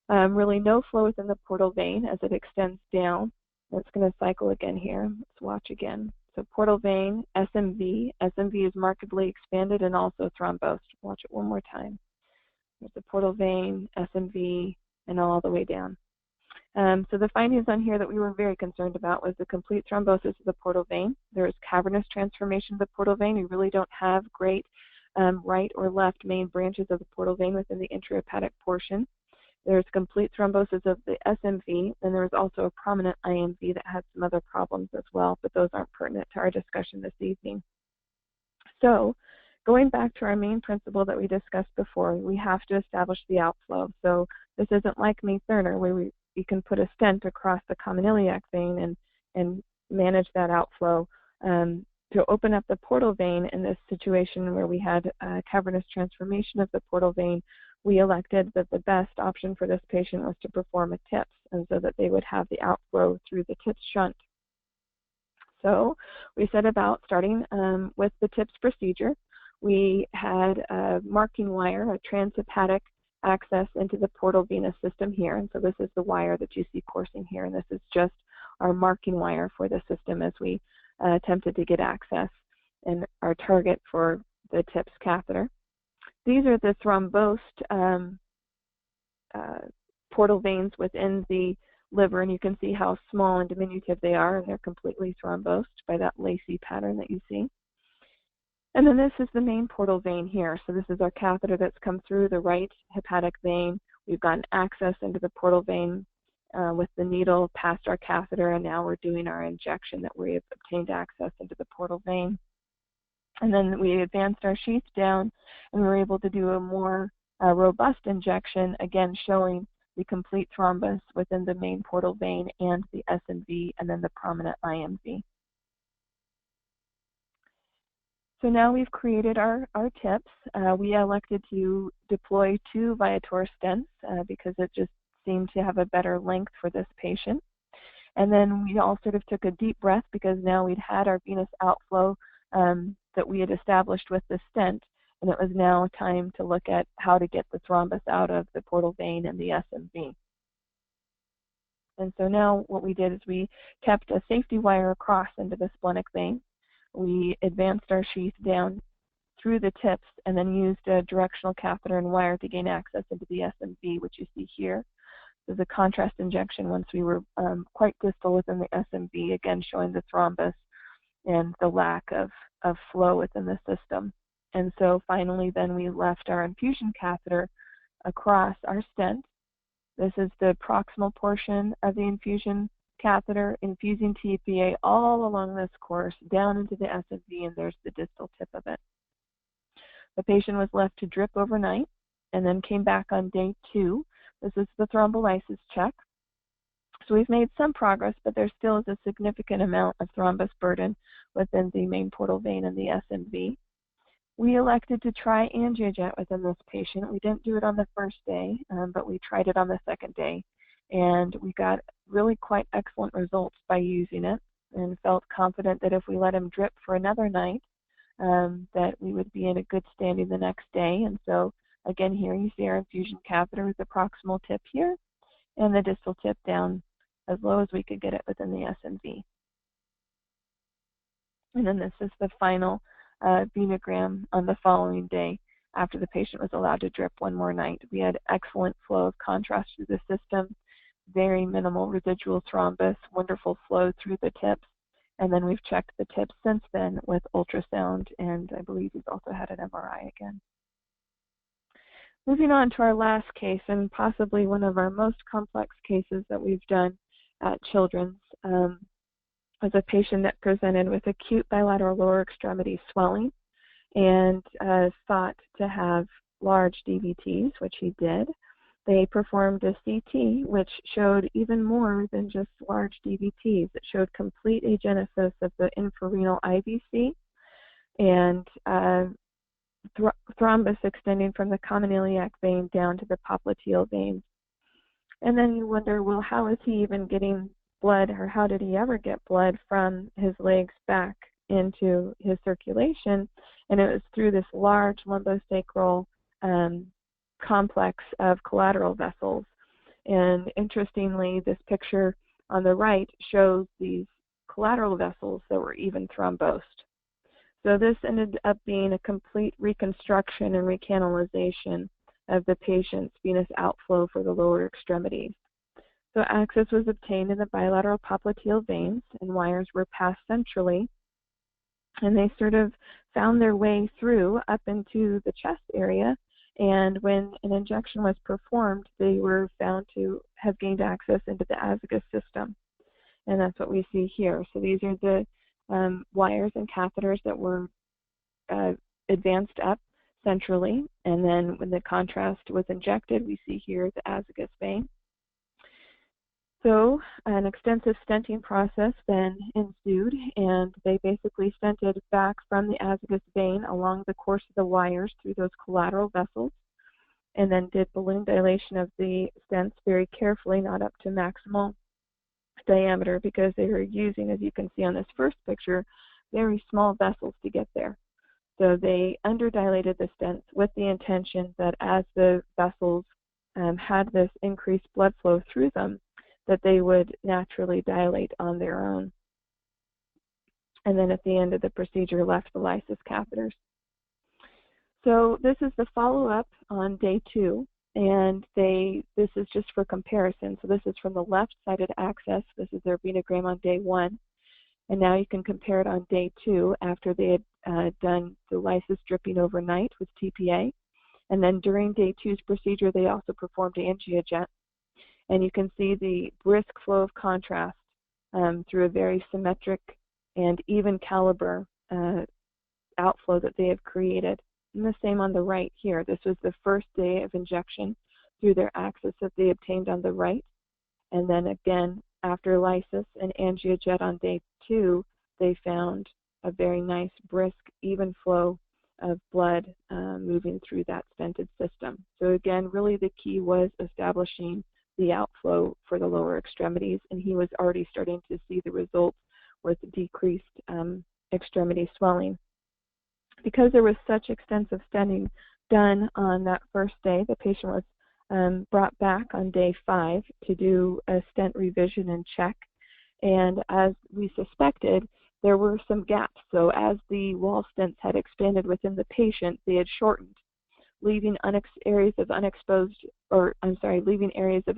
Really no flow within the portal vein as it extends down. It's going to cycle again here. Let's watch again. So portal vein, SMV. SMV is markedly expanded and also thrombosed. Watch it one more time. There's the portal vein, SMV, and all the way down. So the findings on here that we were very concerned about was the complete thrombosis of the portal vein. There is cavernous transformation of the portal vein. We really don't have great right or left main branches of the portal vein within the intrahepatic portion. There's complete thrombosis of the SMV, and there's also a prominent IMV that had some other problems as well, but those aren't pertinent to our discussion this evening. So, going back to our main principle that we discussed before, we have to establish the outflow. So this isn't like May-Thurner, where we can put a stent across the common iliac vein and manage that outflow. To open up the portal vein in this situation where we had cavernous transformation of the portal vein, we elected that the best option for this patient was to perform a TIPS, and so that they would have the outflow through the TIPS shunt. So we set about starting with the TIPS procedure. We had a marking wire, a transhepatic access into the portal venous system here, and so this is the wire that you see coursing here, and this is just our marking wire for the system as we attempted to get access and our target for the TIPS catheter. These are the thrombosed portal veins within the liver, and you can see how small and diminutive they are, and they're completely thrombosed by that lacy pattern that you see. And then this is the main portal vein here. So this is our catheter that's come through the right hepatic vein. We've gotten access into the portal vein with the needle past our catheter, and now we're doing our injection that we have obtained access into the portal vein. And then we advanced our sheath down, and we were able to do a more robust injection, again showing the complete thrombus within the main portal vein and the SMV, and then the prominent IMV. So now we've created our tips. We elected to deploy 2 Viator stents because it just seemed to have a better length for this patient. And then we all sort of took a deep breath because now we'd had our venous outflow that we had established with the stent, and it was now time to look at how to get the thrombus out of the portal vein and the SMV. And so now what we did is we kept a safety wire across into the splenic vein. We advanced our sheath down through the tips and then used a directional catheter and wire to gain access into the SMV, which you see here. There's a contrast injection once we were quite distal within the SMV, again showing the thrombus and the lack of flow within the system. And so finally then we left our infusion catheter across our stent. This is the proximal portion of the infusion catheter, infusing TPA all along this course down into the SMV, and there's the distal tip of it. The patient was left to drip overnight and then came back on day 2. This is the thrombolysis check. So we've made some progress, but there still is a significant amount of thrombus burden within the main portal vein and the SMV. We elected to try angiojet within this patient. We didn't do it on the first day, but we tried it on the second day. And we got really quite excellent results by using it and felt confident that if we let him drip for another night, that we would be in a good standing the next day. And so again, here you see our infusion catheter with the proximal tip here and the distal tip down as low as we could get it within the SMV. And then this is the final venogram on the following day after the patient was allowed to drip one more night. We had excellent flow of contrast through the system, very minimal residual thrombus, wonderful flow through the tips. And then we've checked the tips since then with ultrasound, and I believe we've also had an MRI again. Moving on to our last case, and possibly one of our most complex cases that we've done at Children's, was a patient that presented with acute bilateral lower extremity swelling and thought to have large DVTs, which he did. They performed a CT, which showed even more than just large DVTs. It showed complete agenesis of the infrarenal IVC and thrombus extending from the common iliac vein down to the popliteal veins. And then you wonder, well, how is he even getting blood, or how did he ever get blood from his legs back into his circulation? And it was through this large lumbosacral complex of collateral vessels. And interestingly, this picture on the right shows these collateral vessels that were even thrombosed. So this ended up being a complete reconstruction and recanalization of the patient's venous outflow for the lower extremities. So access was obtained in the bilateral popliteal veins, and wires were passed centrally, and they sort of found their way through up into the chest area. And when an injection was performed, they were found to have gained access into the azygous system. And that's what we see here. So these are the wires and catheters that were advanced up centrally. And then when the contrast was injected, we see here the azygous vein. So an extensive stenting process then ensued, and they basically stented back from the azygous vein along the course of the wires through those collateral vessels, and then did balloon dilation of the stents very carefully, not up to maximal diameter, because they were using, as you can see on this first picture, very small vessels to get there. So they underdilated the stents with the intention that as the vessels had this increased blood flow through them, that they would naturally dilate on their own. And then at the end of the procedure, left the lysis catheters. So this is the follow-up on day 2, and this is just for comparison. So this is from the left-sided access. This is their venogram on day 1. And now you can compare it on day 2 after they had done the lysis dripping overnight with TPA. And then during day 2's procedure, they also performed angiojet. And you can see the brisk flow of contrast through a very symmetric and even caliber outflow that they have created. And the same on the right here. This was the first day of injection through their access that they obtained on the right. And then again, after lysis and angiojet on day 2, they found a very nice, brisk, even flow of blood moving through that stented system. So again, really the key was establishing the outflow for the lower extremities, and he was already starting to see the results with decreased extremity swelling. Because there was such extensive stenting done on that first day, the patient was brought back on day 5 to do a stent revision and check. And as we suspected, there were some gaps. So as the wall stents had expanded within the patient, they had shortened, leaving areas of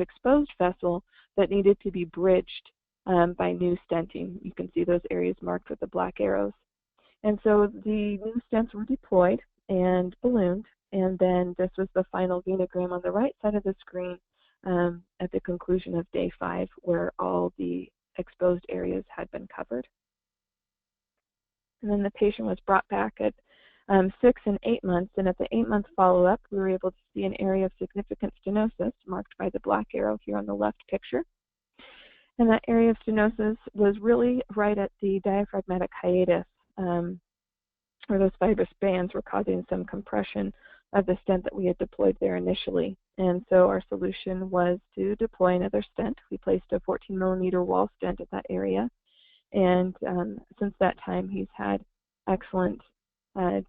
exposed vessel that needed to be bridged by new stenting. You can see those areas marked with the black arrows. And so the new stents were deployed and ballooned, and then this was the final venogram on the right side of the screen at the conclusion of day 5, where all the exposed areas had been covered. And then the patient was brought back at 6 and 8 months, and at the 8-month follow-up, we were able to see an area of significant stenosis marked by the black arrow here on the left picture. And that area of stenosis was really right at the diaphragmatic hiatus, where those fibrous bands were causing some compression of the stent that we had deployed there initially. And so our solution was to deploy another stent. We placed a 14-millimeter wall stent at that area, and since that time he's had excellent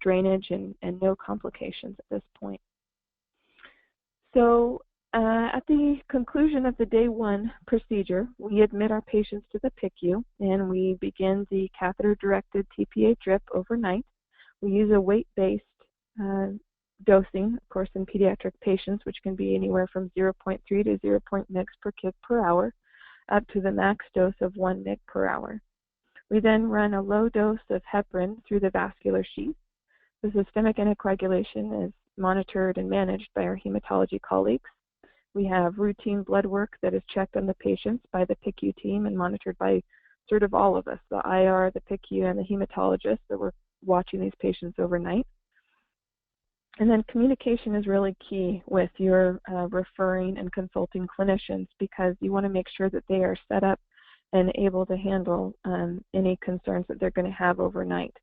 drainage and no complications at this point. So at the conclusion of the day 1 procedure, we admit our patients to the PICU, and we begin the catheter-directed TPA drip overnight. We use a weight-based dosing, of course, in pediatric patients, which can be anywhere from 0.3 to 0.0 mg per kg per hour, up to the max dose of 1 mg per hour. We then run a low dose of heparin through the vascular sheath. The systemic anticoagulation is monitored and managed by our hematology colleagues. We have routine blood work that is checked on the patients by the PICU team and monitored by sort of all of us, the IR, the PICU, and the hematologists that were watching these patients overnight. And then communication is really key with your referring and consulting clinicians, because you want to make sure that they are set up and able to handle any concerns that they're going to have overnight.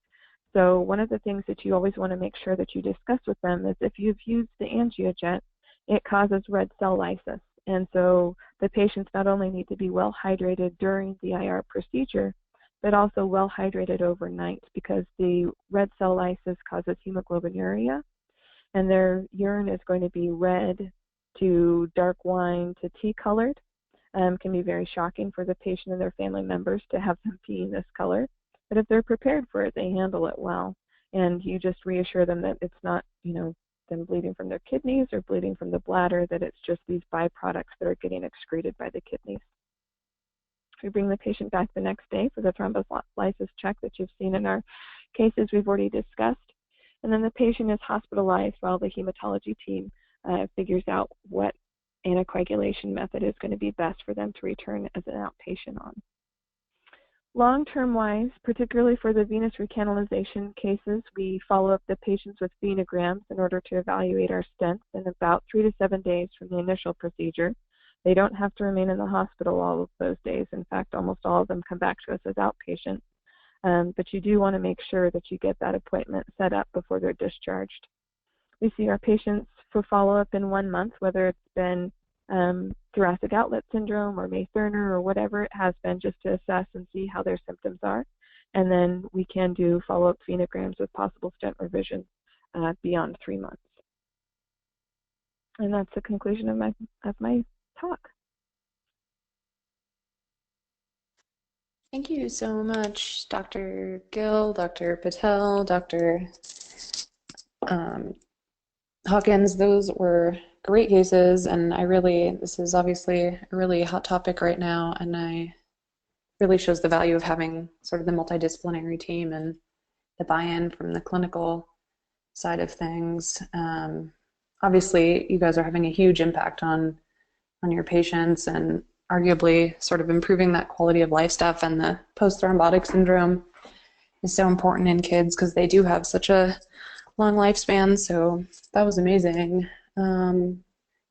So one of the things that you always want to make sure that you discuss with them is if you've used the angiojet, it causes red cell lysis. And so the patients not only need to be well hydrated during the IR procedure, but also well hydrated overnight, because the red cell lysis causes hemoglobinuria, and their urine is going to be red to dark wine to tea colored. Can be very shocking for the patient and their family members to have them peeing this color. But if they're prepared for it, they handle it well. And you just reassure them that it's not, them bleeding from their kidneys or bleeding from the bladder, that it's just these byproducts that are getting excreted by the kidneys. We bring the patient back the next day for the thrombolysis check that you've seen in our cases we've already discussed. And then the patient is hospitalized while the hematology team figures out what anticoagulation method is going to be best for them to return as an outpatient on. Long-term wise, particularly for the venous recanalization cases, we follow up the patients with venograms in order to evaluate our stents in about 3 to 7 days from the initial procedure. They don't have to remain in the hospital all of those days. In fact, almost all of them come back to us as outpatients. But you do want to make sure that you get that appointment set up before they're discharged. We see our patients for follow-up in 1 month, whether it's been thoracic outlet syndrome or May-Thurner or whatever it has been, just to assess and see how their symptoms are. And then we can do follow-up venograms with possible stent revision beyond 3 months. And that's the conclusion of my talk. Thank you so much, Dr. Gill, Dr. Patel, Dr. Hawkins. Those were great cases, and this is obviously a really hot topic right now, and I really shows the value of having sort of the multidisciplinary team and the buy-in from the clinical side of things. Obviously, you guys are having a huge impact on your patients, and arguably sort of improving that quality of life stuff, and the post-thrombotic syndrome is so important in kids because they do have such a long lifespan. So that was amazing.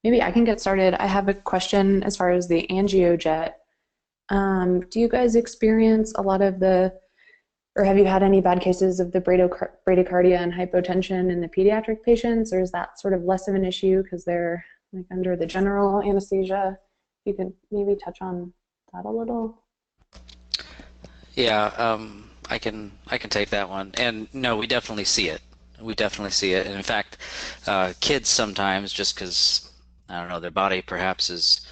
Maybe I can get started. I have a question as far as the angiojet. Do you guys experience a lot of the Or have you had any bad cases of the bradycardia and hypotension in the pediatric patients, or is that sort of less of an issue because they're like under the general anesthesia? You could maybe touch on that a little. Yeah, I can take that one. And no, we definitely see it. We definitely see it. And in fact, kids sometimes, just because I don't know, their body perhaps is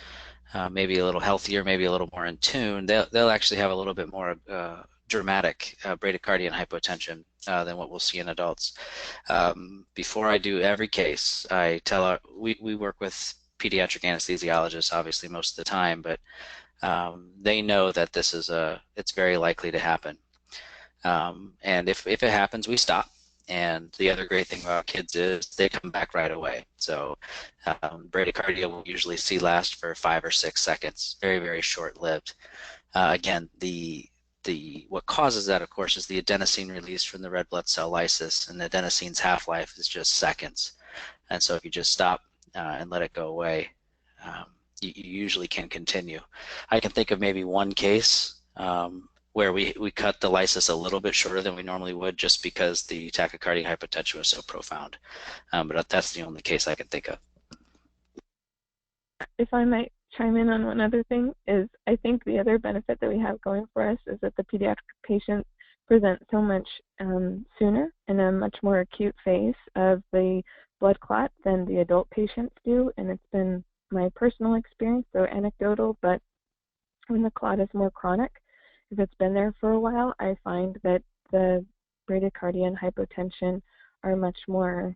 maybe a little healthier, maybe a little more in tune, they'll actually have a little bit more dramatic bradycardia and hypotension than what we'll see in adults. Before I do every case, I tell we work with pediatric anesthesiologists obviously most of the time, but they know that this is it's very likely to happen. And if it happens, we stop. And the other great thing about kids is they come back right away. So bradycardia we'll usually see last for 5 or 6 seconds, very, very short-lived. Again, what causes that, of course, is the adenosine release from the red blood cell lysis, and the adenosine's half-life is just seconds. And so if you just stop and let it go away, you usually can continue. I can think of maybe one case where we cut the lysis a little bit shorter than we normally would just because the tachycardia hypotension was so profound. But that's the only case I can think of. If I might chime in on one other thing, is I think the other benefit that we have going for us is that the pediatric patients present so much sooner in a much more acute phase of the blood clot than the adult patients do, and it's been my personal experience, so anecdotal, but when the clot is more chronic, if it's been there for a while, I find that the bradycardia and hypotension are much more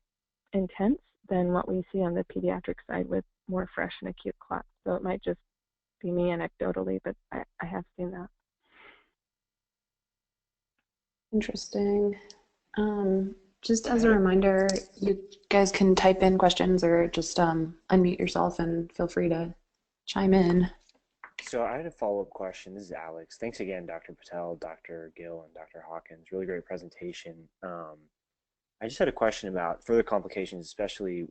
intense than what we see on the pediatric side with more fresh and acute clots. So it might just be me anecdotally, but I have seen that. Interesting. Just as a reminder, you guys can type in questions or just unmute yourself and feel free to chime in. So I had a follow-up question. This is Alex. Thanks again, Dr. Patel, Dr. Gill, and Dr. Hawkins. Really great presentation. I just had a question about further complications, especially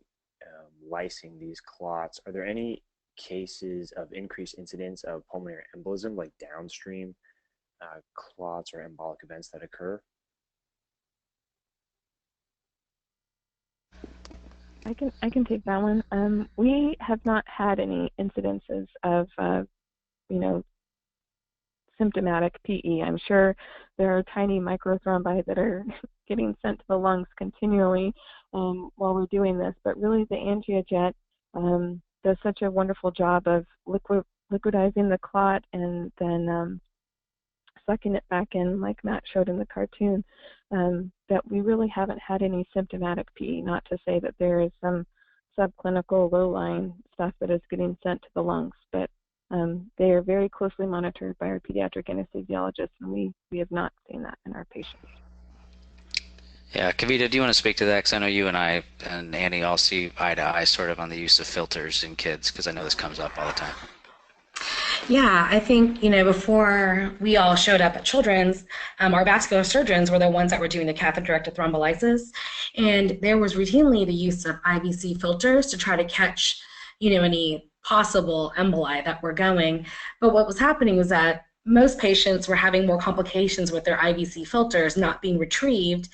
lysing these clots. Are there any cases of increased incidence of pulmonary embolism, like downstream clots or embolic events that occur? I can take that one. We have not had any incidences of symptomatic PE. I'm sure there are tiny microthrombi that are getting sent to the lungs continually while we're doing this, but really the angiojet does such a wonderful job of liquidizing the clot and then sucking it back in, like Matt showed in the cartoon, that we really haven't had any symptomatic PE, not to say that there is some subclinical low-lying stuff that is getting sent to the lungs, but they are very closely monitored by our pediatric anesthesiologists, and we have not seen that in our patients. Yeah, Kavita, do you want to speak to that? Because I know you and I and Annie all see eye to eye sort of on the use of filters in kids, because I know this comes up all the time. Yeah, I think, before we all showed up at Children's, our vascular surgeons were the ones that were doing the catheter-directed thrombolysis, and there was routinely the use of IVC filters to try to catch, any possible emboli that were going. But what was happening was that most patients were having more complications with their IVC filters not being retrieved.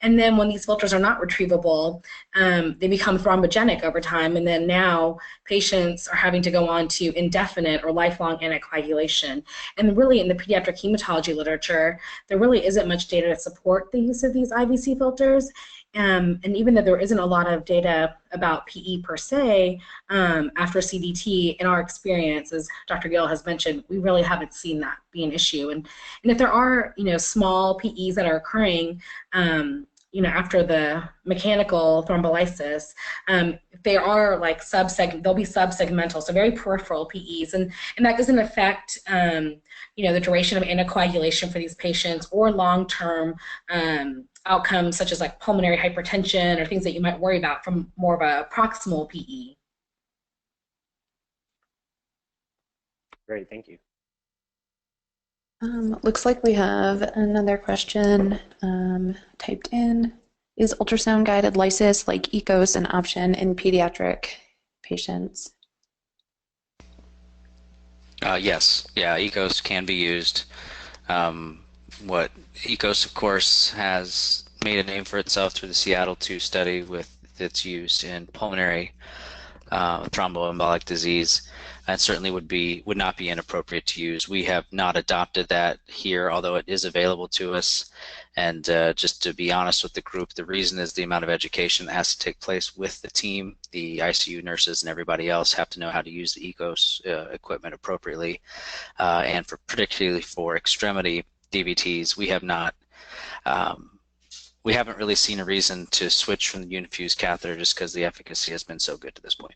And then when these filters are not retrievable, they become thrombogenic over time. And then now patients are having to go on to indefinite or lifelong anticoagulation. And really in the pediatric hematology literature, there really isn't much data to support the use of these IVC filters. And even though there isn't a lot of data about PE per se, after CDT, in our experience, as Dr. Gill has mentioned, we really haven't seen that be an issue. And if there are, small PEs that are occurring, after the mechanical thrombolysis, they are like they'll be subsegmental, so very peripheral PEs, and that doesn't affect, the duration of anticoagulation for these patients or long-term outcomes such as like pulmonary hypertension or things that you might worry about from more of a proximal PE. Great, thank you. Looks like we have another question typed in. Is ultrasound-guided lysis like ECOS an option in pediatric patients? Yes, yeah, ECOS can be used what ECOS, of course, has made a name for itself through the Seattle 2 study with its use in pulmonary thromboembolic disease, and certainly would not be inappropriate to use. We have not adopted that here, although it is available to us. And just to be honest with the group, the reason is the amount of education that has to take place with the team. The ICU nurses and everybody else have to know how to use the ECOS equipment appropriately, and particularly for extremity DVTs, we haven't really seen a reason to switch from the Unifuse catheter just because the efficacy has been so good to this point.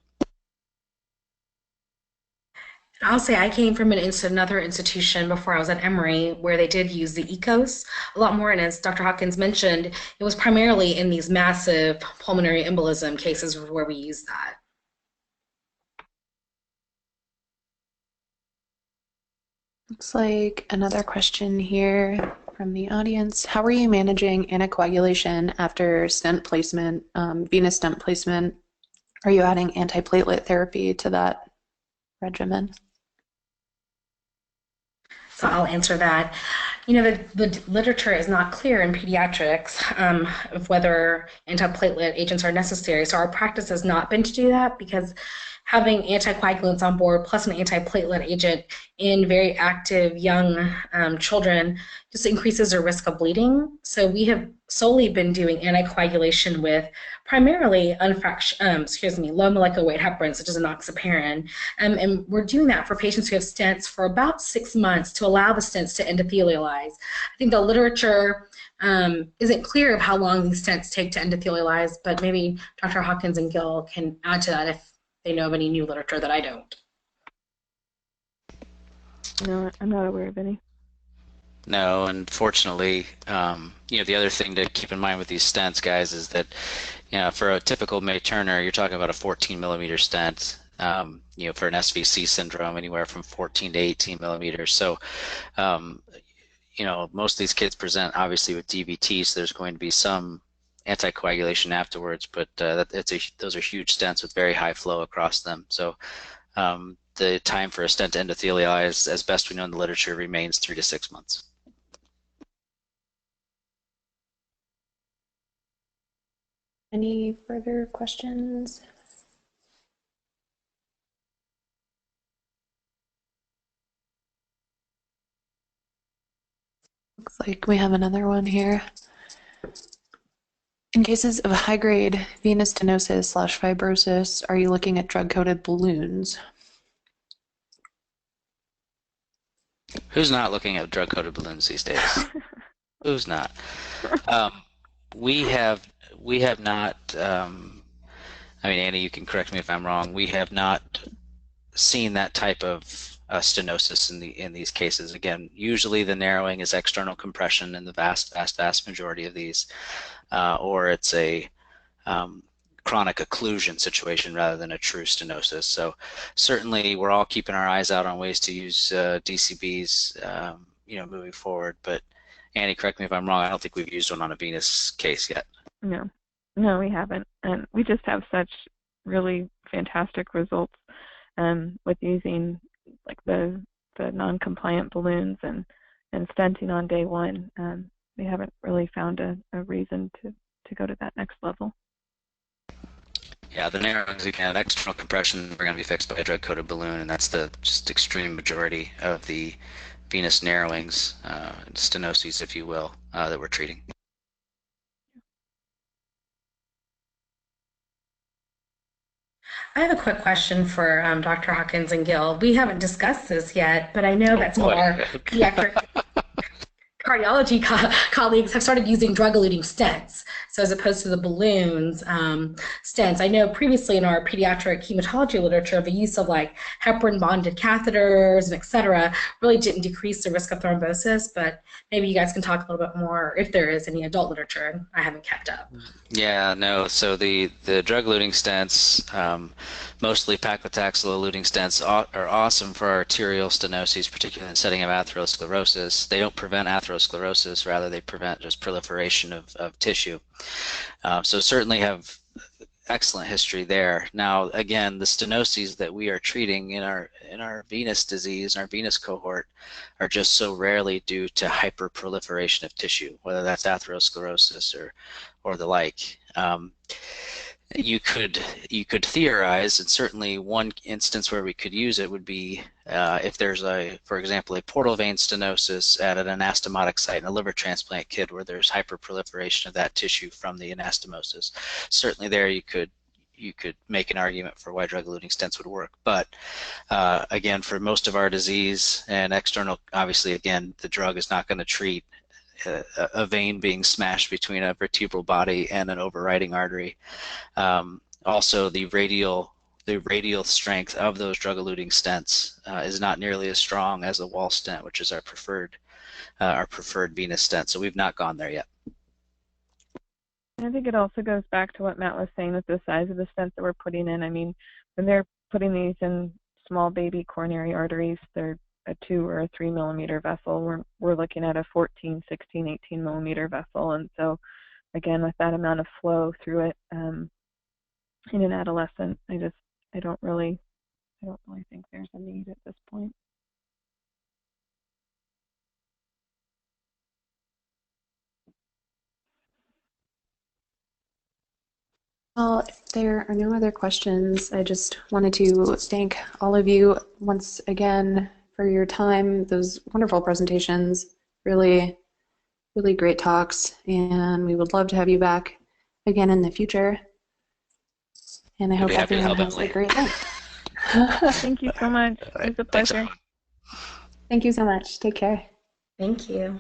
I'll say I came from another institution before I was at Emory where they did use the ECOS a lot more, and as Dr. Hawkins mentioned, it was primarily in these massive pulmonary embolism cases where we use that. Looks like another question here from the audience. How are you managing anticoagulation after stent placement, venous stent placement? Are you adding antiplatelet therapy to that regimen? So I'll answer that. You know, the literature is not clear in pediatrics of whether antiplatelet agents are necessary. So our practice has not been to do that because having anticoagulants on board plus an antiplatelet agent in very active young children just increases their risk of bleeding. So we have solely been doing anticoagulation with primarily low molecular weight heparin, such as enoxaparin. And we're doing that for patients who have stents for about 6 months to allow the stents to endothelialize. I think the literature isn't clear of how long these stents take to endothelialize, but maybe Dr. Hawkins and Gill can add to that if they know of any new literature that I don't. No, I'm not aware of any. No, unfortunately, the other thing to keep in mind with these stents, guys, is that, for a typical May Turner, you're talking about a 14 millimeter stent. For an SVC syndrome, anywhere from 14 to 18 millimeters. So, most of these kids present obviously with DVT, so there's going to be some anticoagulation afterwards, but those are huge stents with very high flow across them. So the time for a stent to endothelialize, as best we know in the literature, remains 3 to 6 months. Any further questions? Looks like we have another one here. In cases of high-grade venous stenosis/fibrosis, are you looking at drug-coated balloons? Who's not looking at drug-coated balloons these days? Who's not? We have not. Annie, you can correct me if I'm wrong. We have not seen that type of stenosis in these cases. Again, usually the narrowing is external compression in the vast majority of these, or it's a chronic occlusion situation rather than a true stenosis. So certainly we're all keeping our eyes out on ways to use DCBs, moving forward. But Annie, correct me if I'm wrong. I don't think we've used one on a venous case yet. No, we haven't, and we just have such really fantastic results with using like the non-compliant balloons and stenting on day one. We haven't really found a reason to go to that next level. Yeah, the narrowings, again, external compression are going to be fixed by a drug-coated balloon, and that's the just extreme majority of the venous narrowings, stenoses, if you will, that we're treating. I have a quick question for Dr. Hawkins and Gill. We haven't discussed this yet, but I know that some of our pediatric cardiology colleagues have started using drug-eluting stents. So as opposed to the balloons, stents. I know previously in our pediatric hematology literature, the use of like heparin-bonded catheters and et cetera really didn't decrease the risk of thrombosis, but maybe you guys can talk a little bit more if there is any adult literature. I haven't kept up. Yeah, no, so the drug-eluting stents, mostly paclitaxel-eluting stents are awesome for arterial stenoses, particularly in the setting of atherosclerosis. They don't prevent atherosclerosis, rather they prevent just proliferation of tissue. So certainly have excellent history there. Now, again, the stenoses that we are treating in our venous disease, in our venous cohort, are just so rarely due to hyperproliferation of tissue, whether that's atherosclerosis or the like. You could theorize, and certainly one instance where we could use it would be if there's for example, a portal vein stenosis at an anastomotic site in a liver transplant kit where there's hyperproliferation of that tissue from the anastomosis. Certainly there you could make an argument for why drug-eluting stents would work. But again, for most of our disease and external, obviously, again, the drug is not going to treat a vein being smashed between a vertebral body and an overriding artery. Also, the radial strength of those drug-eluting stents is not nearly as strong as a wall stent, which is our preferred venous stent. So we've not gone there yet. I think it also goes back to what Matt was saying with the size of the stents that we're putting in. I mean, when they're putting these in small baby coronary arteries, they're a 2 or a 3 millimeter vessel. We're looking at a 14, 16, 18 millimeter vessel, and so again, with that amount of flow through it in an adolescent, I don't really think there's a need at this point. Well, if there are no other questions, I just wanted to thank all of you once again for your time, those wonderful presentations, really, really great talks, and we would love to have you back again in the future. And I hope everyone has a great day. Thank you so much. It was a pleasure. Thank you so much. Take care. Thank you.